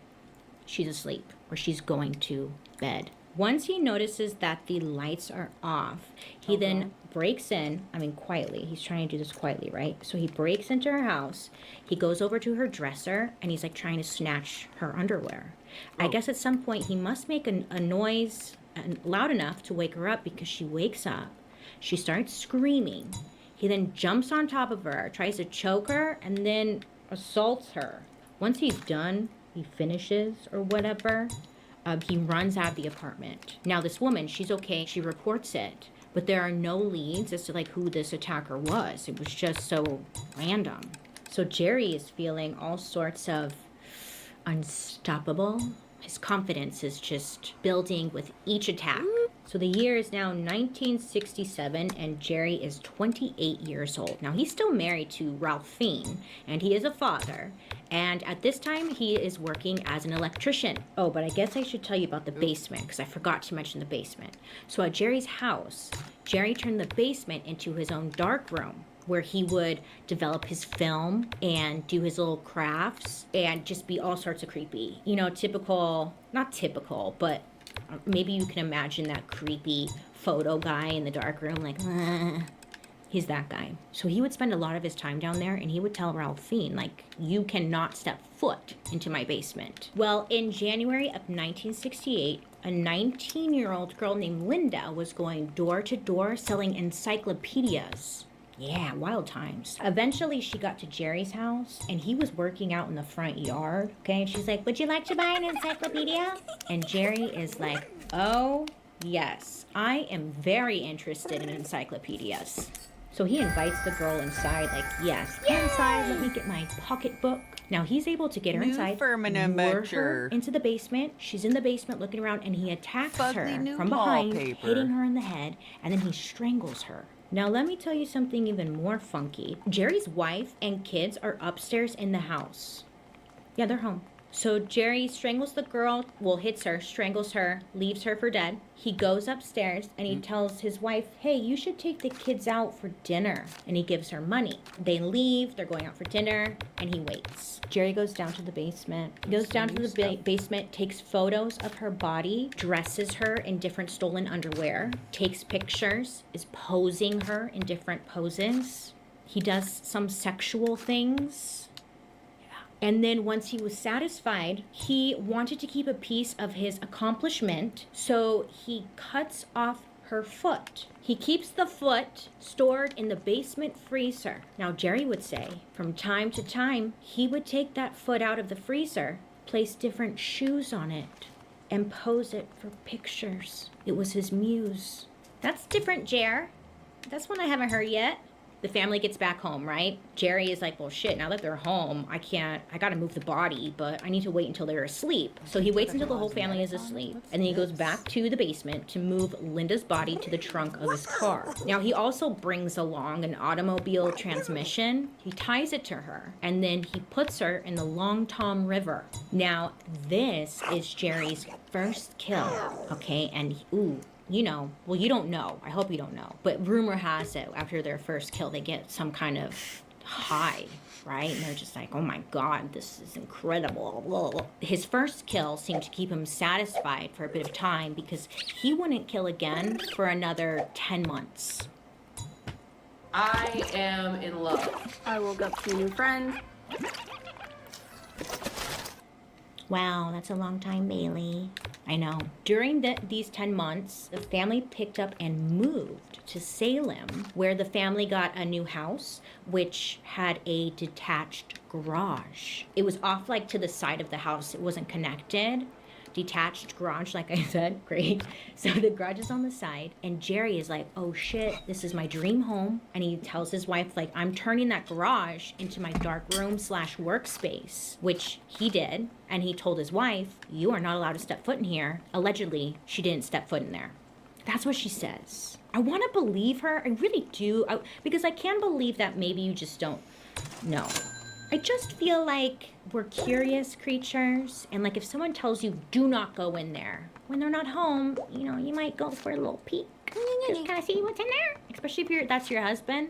she's asleep or she's going to bed. Once he notices that the lights are off, he then breaks in, quietly. He's trying to do this quietly, right? So he breaks into her house. He goes over to her dresser, and he's like trying to snatch her underwear. I guess at some point he must make a noise loud enough to wake her up because she wakes up. She starts screaming. He then jumps on top of her, tries to choke her, and then assaults her. Once he's done, he finishes or whatever. He runs out of the apartment. Now this woman, she's okay. She reports it, but there are no leads as to like who this attacker was. It was just so random. So Jerry is feeling all sorts of unstoppable. His confidence is just building with each attack. So the year is now 1967 and Jerry is 28 years old. Now he's still married to Ralphine and he is a father. And at this time he is working as an electrician. Oh, but I guess I should tell you about the basement because I forgot to mention the basement. So at Jerry's house, Jerry turned the basement into his own dark room, where he would develop his film and do his little crafts and just be all sorts of creepy. You know, typical, not typical, but maybe you can imagine that creepy photo guy in the dark room, like, he's that guy. So he would spend a lot of his time down there and he would tell Ralphine, like, you cannot step foot into my basement. Well, in January of 1968, a 19-year-old girl named Linda was going door to door selling encyclopedias. Yeah, wild times. Eventually, she got to Jerry's house, and he was working out in the front yard, okay? And she's like, would you like to buy an encyclopedia? And Jerry is like, oh, yes. I am very interested in encyclopedias. So he invites the girl inside, like, yes, come inside, let me get my pocketbook. Now, he's able to get her inside, lure her into the basement. She's in the basement looking around, and he attacks her from behind, hitting her in the head, and then he strangles her. Now, let me tell you something even more funky. Jerry's wife and kids are upstairs in the house. Yeah, they're home. So Jerry strangles the girl, well, hits her, strangles her, leaves her for dead. He goes upstairs and he tells his wife, hey, you should take the kids out for dinner. And he gives her money. They leave, they're going out for dinner, and he waits. Jerry goes down to the basement. He goes down to the basement, takes photos of her body, dresses her in different stolen underwear, takes pictures, is posing her in different poses. He does some sexual things. And then once he was satisfied, he wanted to keep a piece of his accomplishment, so he cuts off her foot. He keeps the foot stored in the basement freezer. Now, Jerry would say, from time to time, he would take that foot out of the freezer, place different shoes on it, and pose it for pictures. It was his muse. That's different, Jer. That's one I haven't heard yet. The family gets back home, right? Jerry is like, well, shit, now that they're home, I gotta move the body, but I need to wait until they're asleep. So he waits until the whole family is asleep, and then he goes back to the basement to move Linda's body to the trunk of his car. Now, he also brings along an automobile transmission. He ties it to her, and then he puts her in the Long Tom River. Now, this is Jerry's first kill, okay? And, ooh, you know, well, you don't know. I hope you don't know. But rumor has it, after their first kill, they get some kind of high, right? And they're just like, oh my God, this is incredible. Whoa. His first kill seemed to keep him satisfied for a bit of time because he wouldn't kill again for another 10 months. I am in love. I woke up to a new friend. Wow, that's a long time, Bailey. I know. During these 10 months, the family picked up and moved to Salem, where the family got a new house, which had a detached garage. It was off like to the side of the house. It wasn't connected. Detached garage, like I said, great. So the garage is on the side, and Jerry is like, oh shit, this is my dream home. And he tells his wife, like, I'm turning that garage into my dark room / workspace, which he did. And he told his wife, you are not allowed to step foot in here. Allegedly, she didn't step foot in there. That's what she says. I want to believe her. I really do. Because I can believe that maybe you just don't know. I just feel like we're curious creatures, and like if someone tells you do not go in there when they're not home, you know, you might go for a little peek. Just kind of see what's in there, especially if that's your husband.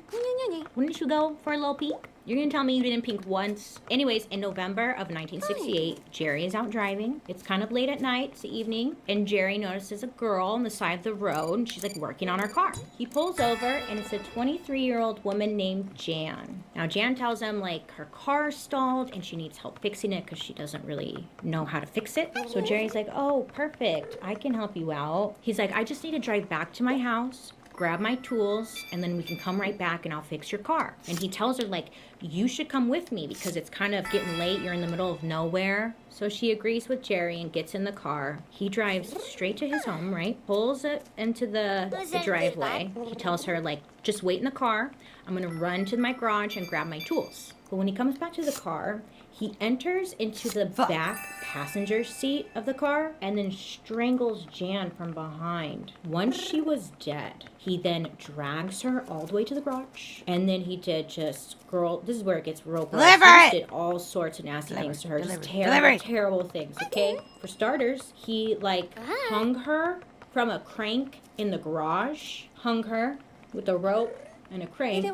Wouldn't you go for a little peek? You're gonna tell me you didn't peek once. Anyways, in November of 1968, Jerry is out driving. It's kind of late at night, it's the evening, and Jerry notices a girl on the side of the road, and she's like working on her car. He pulls over, and it's a 23-year-old woman named Jan. Now, Jan tells him like her car stalled, and she needs help fixing it because she doesn't really know how to fix it. So Jerry's like, oh, perfect, I can help you out. He's like, I just need to drive back to my house, grab my tools, and then we can come right back and I'll fix your car. And he tells her, like, you should come with me because it's kind of getting late. You're in the middle of nowhere. So she agrees with Jerry and gets in the car. He drives straight to his home, right? Pulls it into the driveway. He tells her, like, just wait in the car. I'm going to run to my garage and grab my tools. But when he comes back to the car, he enters into the back passenger seat of the car and then strangles Jan from behind. Once she was dead, he then drags her all the way to the garage. And then he did just, girl, this is where it gets real gross. He just did all sorts of nasty things to her. Just terrible things, okay? For starters, he, like, hung her from a crank in the garage. Hung her with a rope and a crank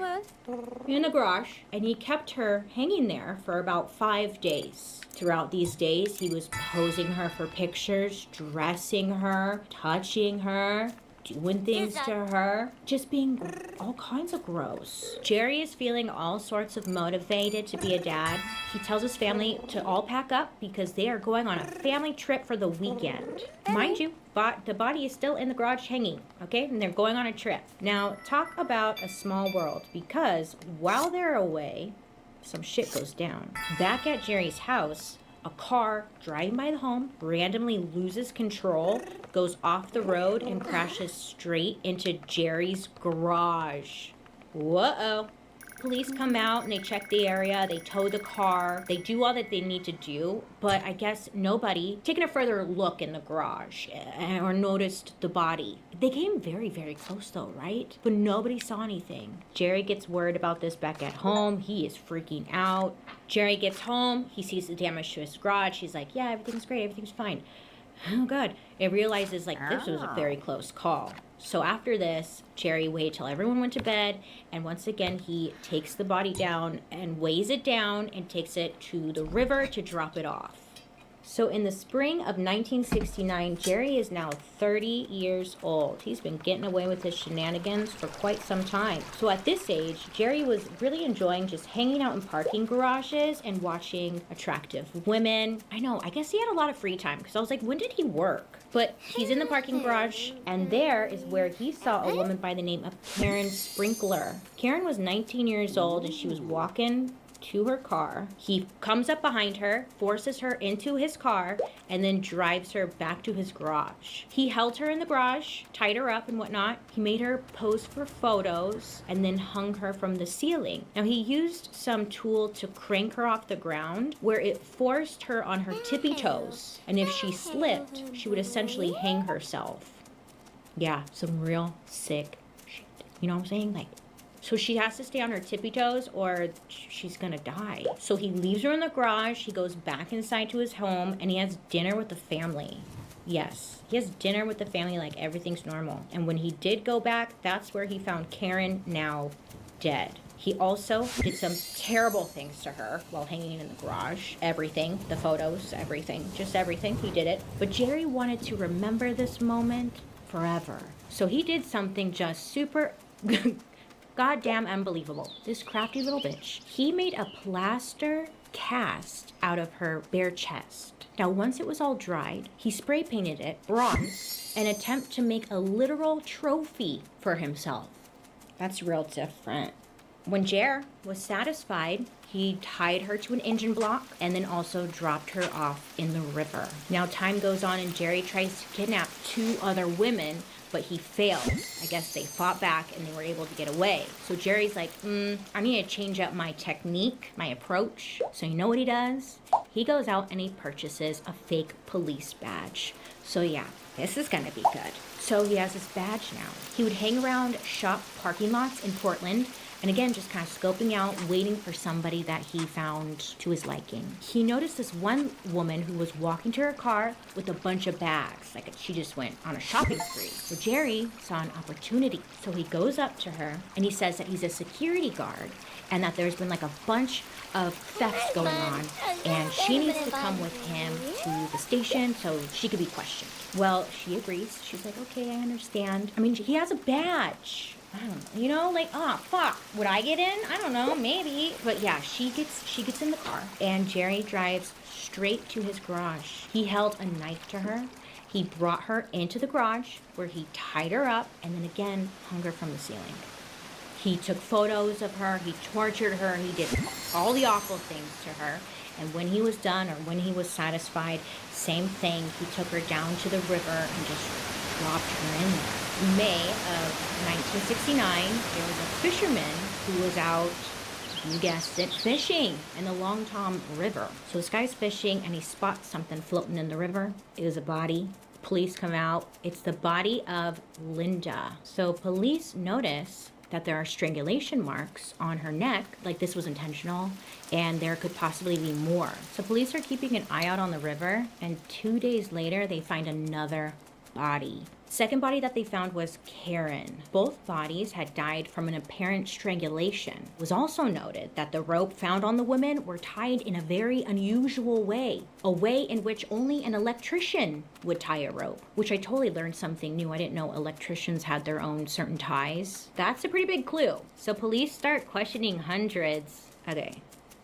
in the garage, and he kept her hanging there for about 5 days. Throughout these days, he was posing her for pictures, dressing her, touching her, doing things to her, just being all kinds of gross. Jerry is feeling all sorts of motivated to be a dad. He tells his family to all pack up because they are going on a family trip for the weekend. Mind you, the body is still in the garage hanging, okay? And they're going on a trip. Now, talk about a small world, because while they're away, some shit goes down. Back at Jerry's house, a car driving by the home randomly loses control, goes off the road, and crashes straight into Jerry's garage. Whoa. Police come out and they check the area, they tow the car, they do all that they need to do, but I guess nobody taken a further look in the garage or noticed the body. They came very, very close though, right? But nobody saw anything. Jerry gets word about this back at home. He is freaking out. Jerry gets home, he sees the damage to his garage. He's like, yeah, everything's great, everything's fine. Oh God. It realizes like this was a very close call. So after this, Jerry waited till everyone went to bed, and once again he takes the body down and weighs it down and takes it to the river to drop it off. So in the spring of 1969, Jerry is now 30 years old. He's been getting away with his shenanigans for quite some time. So at this age, Jerry was really enjoying just hanging out in parking garages and watching attractive women. I know, I guess he had a lot of free time because I was like, when did he work? But he's in the parking garage, and there is where he saw a woman by the name of Karen Sprinkler. Karen was 19 years old, and she was walking to her car. He comes up behind her, forces her into his car, and then drives her back to his garage. He held her in the garage, tied her up and whatnot. He made her pose for photos and then hung her from the ceiling. Now he used some tool to crank her off the ground where it forced her on her tippy toes. And if she slipped, she would essentially hang herself. Yeah, some real sick shit. You know what I'm saying? Like, so she has to stay on her tippy toes or she's gonna die. So he leaves her in the garage, he goes back inside to his home, and he has dinner with the family. Yes, he has dinner with the family like everything's normal. And when he did go back, that's where he found Karen now dead. He also did some terrible things to her while hanging in the garage. Everything, the photos, everything, just everything, he did it. But Jerry wanted to remember this moment forever. So he did something just super goddamn unbelievable. This crafty little bitch. He made a plaster cast out of her bare chest. Now, once it was all dried, he spray painted it bronze and attempt to make a literal trophy for himself. That's real different. When Jer was satisfied, he tied her to an engine block and then also dropped her off in the river. Now, time goes on and Jerry tries to kidnap 2 other women, but he fails. I guess they fought back and they were able to get away. So Jerry's like, I need to change up my technique, my approach. So you know what he does? He goes out and he purchases a fake police badge. So yeah, this is gonna be good. So he has this badge now. He would hang around shop parking lots in Portland, and again, just kind of scoping out, waiting for somebody that he found to his liking. He noticed this one woman who was walking to her car with a bunch of bags. Like she just went on a shopping spree. So Jerry saw an opportunity. So he goes up to her and he says that he's a security guard and that there's been like a bunch of thefts going on and she needs to come with him to the station so she could be questioned. Well, she agrees. She's like, okay, I understand. I mean, he has a badge. I don't know, you know, like, oh, fuck, would I get in? I don't know, maybe. But yeah, she gets in the car, and Jerry drives straight to his garage. He held a knife to her. He brought her into the garage, where he tied her up, and then again, hung her from the ceiling. He took photos of her, he tortured her, he did all the awful things to her. And when he was done, or when he was satisfied, same thing, he took her down to the river and just dropped her in there. In May of 1969, there was a fisherman who was out, you guessed it, fishing in the Long Tom River. So this guy's fishing and he spots something floating in the river. It was a body. Police come out. It's the body of Linda. So police notice that there are strangulation marks on her neck, like this was intentional, and there could possibly be more. So police are keeping an eye out on the river, and 2 days later, they find another body. Second body that they found was Karen. Both bodies had died from an apparent strangulation. It was also noted that the rope found on the women were tied in a very unusual way, a way in which only an electrician would tie a rope, which I totally learned something new. I didn't know electricians had their own certain ties. That's a pretty big clue. So police start questioning hundreds. Okay,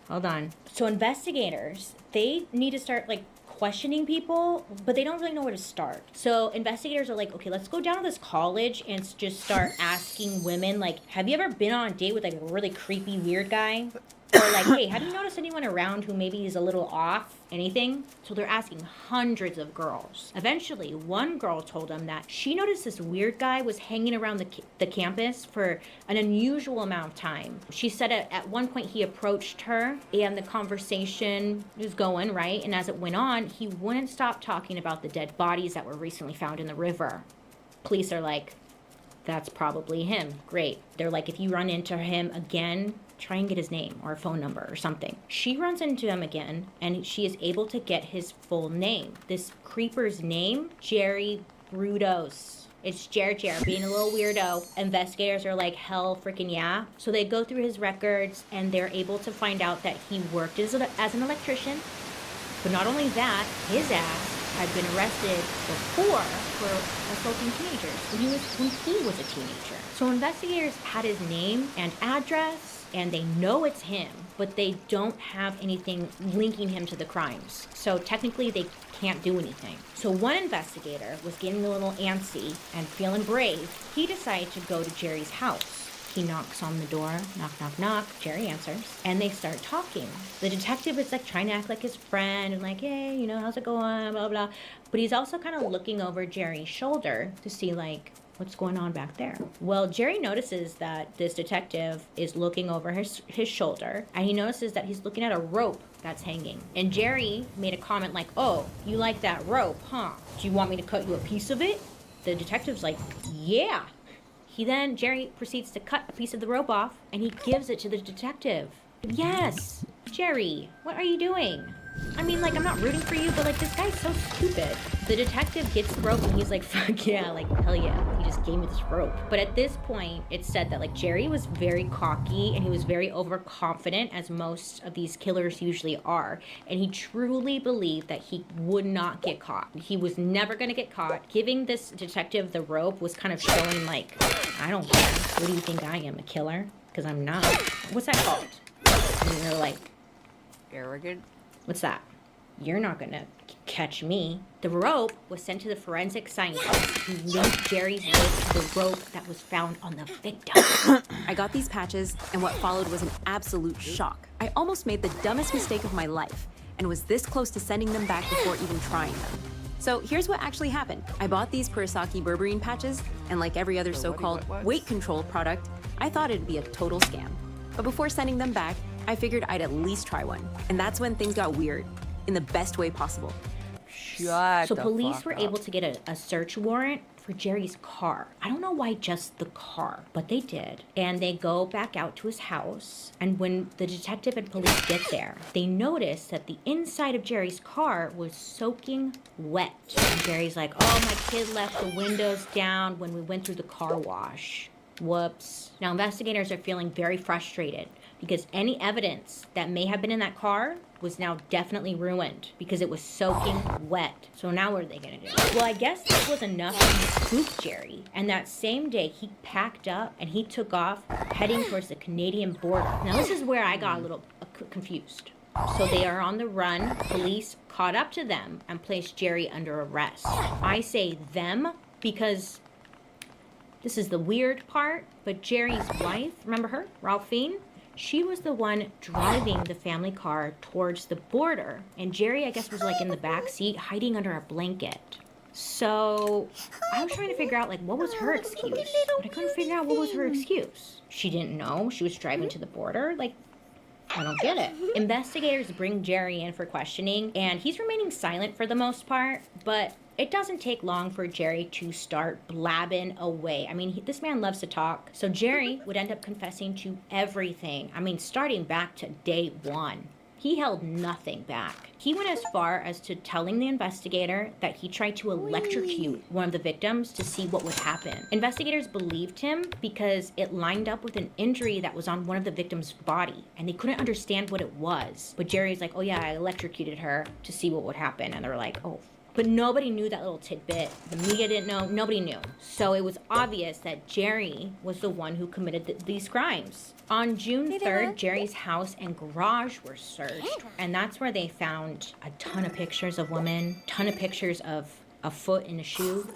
hold on. So investigators, they need to start questioning people, but they don't really know where to start. So investigators are like, okay, let's go down to this college and just start asking women, like, have you ever been on a date with a really creepy, weird guy? Or like, hey, have you noticed anyone around who maybe is a little off? Anything? So they're asking hundreds of girls. Eventually, one girl told them that she noticed this weird guy was hanging around the campus for an unusual amount of time. She said at one point he approached her and the conversation was going, right? And as it went on, he wouldn't stop talking about the dead bodies that were recently found in the river. Police are like, that's probably him. Great. They're like, if you run into him again, try and get his name or a phone number or something. She runs into him again, and she is able to get his full name. This creeper's name, Jerry Brudos. It's Jer being a little weirdo. Investigators are like, hell freaking yeah. So they go through his records, and they're able to find out that he worked as an electrician. But not only that, his ass had been arrested before for assaulting teenagers when he was a teenager. So investigators had his name and address, and they know it's him, but they don't have anything linking him to the crimes. So technically they can't do anything. So one investigator was getting a little antsy and feeling brave. He decided to go to Jerry's house. He knocks on the door, knock, knock, knock. Jerry answers, and they start talking. The detective is like trying to act like his friend and like, hey, you know, how's it going, blah, blah. But he's also kind of looking over Jerry's shoulder to see like, what's going on back there? Well, Jerry notices that this detective is looking over his shoulder, and he notices that he's looking at a rope that's hanging. And Jerry made a comment like, oh, you like that rope, huh? Do you want me to cut you a piece of it? The detective's like, yeah. Jerry proceeds to cut a piece of the rope off, and he gives it to the detective. Yes, Jerry, what are you doing? I mean, like, I'm not rooting for you, but, like, this guy's so stupid. The detective gets the rope, and he's like, fuck yeah, like, hell yeah, he just gave me this rope. But at this point, it's said that, like, Jerry was very cocky, and he was very overconfident, as most of these killers usually are. And he truly believed that he would not get caught. He was never gonna get caught. Giving this detective the rope was kind of showing, like, I don't care. What do you think I am, a killer? Because I'm not. What's that called? And they're like, arrogant. What's that? You're not gonna catch me. The rope was sent to the forensic scientist who linked Jerry's rope to the rope that was found on the victim. I got these patches, and what followed was an absolute shock. I almost made the dumbest mistake of my life, and was this close to sending them back before even trying them. So here's what actually happened. I bought these Kurosaki berberine patches, and like every other so-called weight control product, I thought it'd be a total scam. But before sending them back, I figured I'd at least try one. And that's when things got weird, in the best way possible. So police were able to get a search warrant for Jerry's car. I don't know why just the car, but they did. And they go back out to his house. And when the detective and police get there, they notice that the inside of Jerry's car was soaking wet. And Jerry's like, oh, my kid left the windows down when we went through the car wash. Whoops. Now investigators are feeling very frustrated because any evidence that may have been in that car was now definitely ruined because it was soaking wet. So now what are they gonna do? Well, I guess this was enough to spook Jerry. And that same day, he packed up and he took off heading towards the Canadian border. Now this is where I got a little confused. So they are on the run. Police caught up to them and placed Jerry under arrest. I say them because This is the weird part, but Jerry's wife, remember her, Ralphine? She was the one driving the family car towards the border, and Jerry, I guess, was like in the back seat, hiding under a blanket. So I was trying to figure out, like, what was her excuse? But I couldn't figure out what was her excuse. She didn't know she was driving to the border? Like, I don't get it. Investigators bring Jerry in for questioning, and he's remaining silent for the most part, but it doesn't take long for Jerry to start blabbing away. I mean, this man loves to talk. So Jerry would end up confessing to everything. I mean, starting back to day one. He held nothing back. He went as far as to telling the investigator that he tried to electrocute one of the victims to see what would happen. Investigators believed him because it lined up with an injury that was on one of the victims' body, and they couldn't understand what it was. But Jerry's like, oh yeah, I electrocuted her to see what would happen. And they're like, oh. But nobody knew that little tidbit. The media didn't know. Nobody knew. So it was obvious that Jerry was the one who committed these crimes. On June 3rd, Jerry's house and garage were searched. And that's where they found a ton of pictures of women, ton of pictures of a foot in a shoe.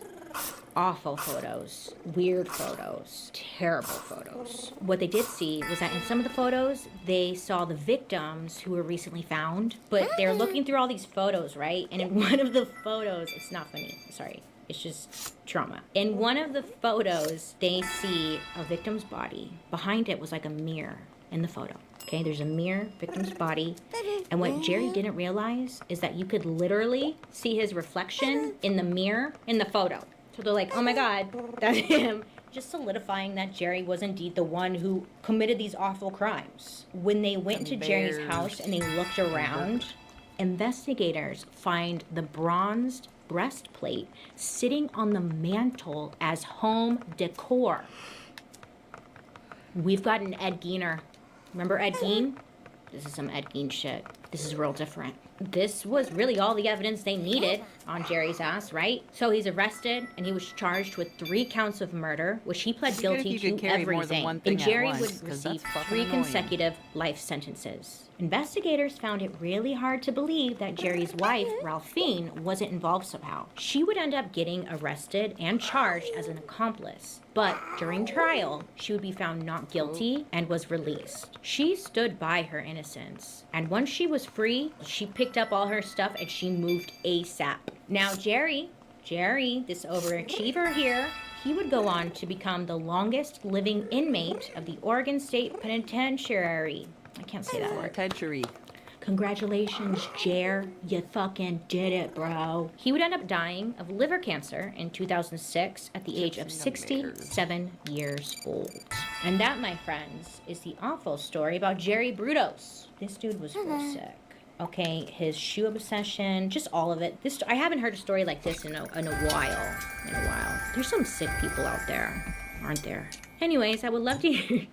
Awful photos, weird photos, terrible photos. What they did see was that in some of the photos, they saw the victims who were recently found, but they're looking through all these photos, right? And in one of the photos, it's not funny, sorry, it's just trauma. In one of the photos, they see a victim's body. Behind it was like a mirror in the photo. Okay, there's a mirror, victim's body. And what Jerry didn't realize is that you could literally see his reflection in the mirror in the photo. So they're like, oh my God, that's him. Just solidifying that Jerry was indeed the one who committed these awful crimes. When they went into Jerry's house and they looked around, investigators find the bronzed breastplate sitting on the mantle as home decor. We've got an Ed Geener. Remember Ed Gein? This is some Ed Gein shit. This is real different. This was really all the evidence they needed on Jerry's ass, right? So he's arrested, and he was charged with 3 counts of murder, which he pled guilty to everything. And Jerry would receive 3 consecutive life sentences. Investigators found it really hard to believe that Jerry's wife, Ralphine, wasn't involved somehow. She would end up getting arrested and charged as an accomplice. But during trial, she would be found not guilty and was released. She stood by her innocence. And once she was free, she picked up all her stuff and she moved ASAP. Now Jerry, this overachiever here, he would go on to become the longest living inmate of the Oregon State Penitentiary. I can't say that word. Penitentiary. Congratulations, Jer. You fucking did it, bro. He would end up dying of liver cancer in 2006 at the age of 67 years old. And that, my friends, is the awful story about Jerry Brudos. This dude was real sick. Okay, his shoe obsession, just all of it. I haven't heard a story like this in a while. There's some sick people out there, aren't there? Anyways, I would love to hear,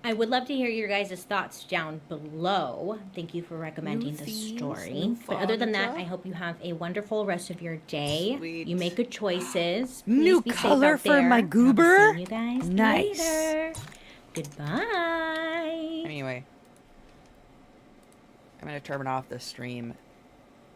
I would love to hear your guys' thoughts down below. Thank you for recommending the story. But other than that, I hope you have a wonderful rest of your day. Sweet. You make good choices. Please New be safe color out for there. my goober. I'll see you guys Nice. later. Goodbye. Anyway, I'm gonna turn off the stream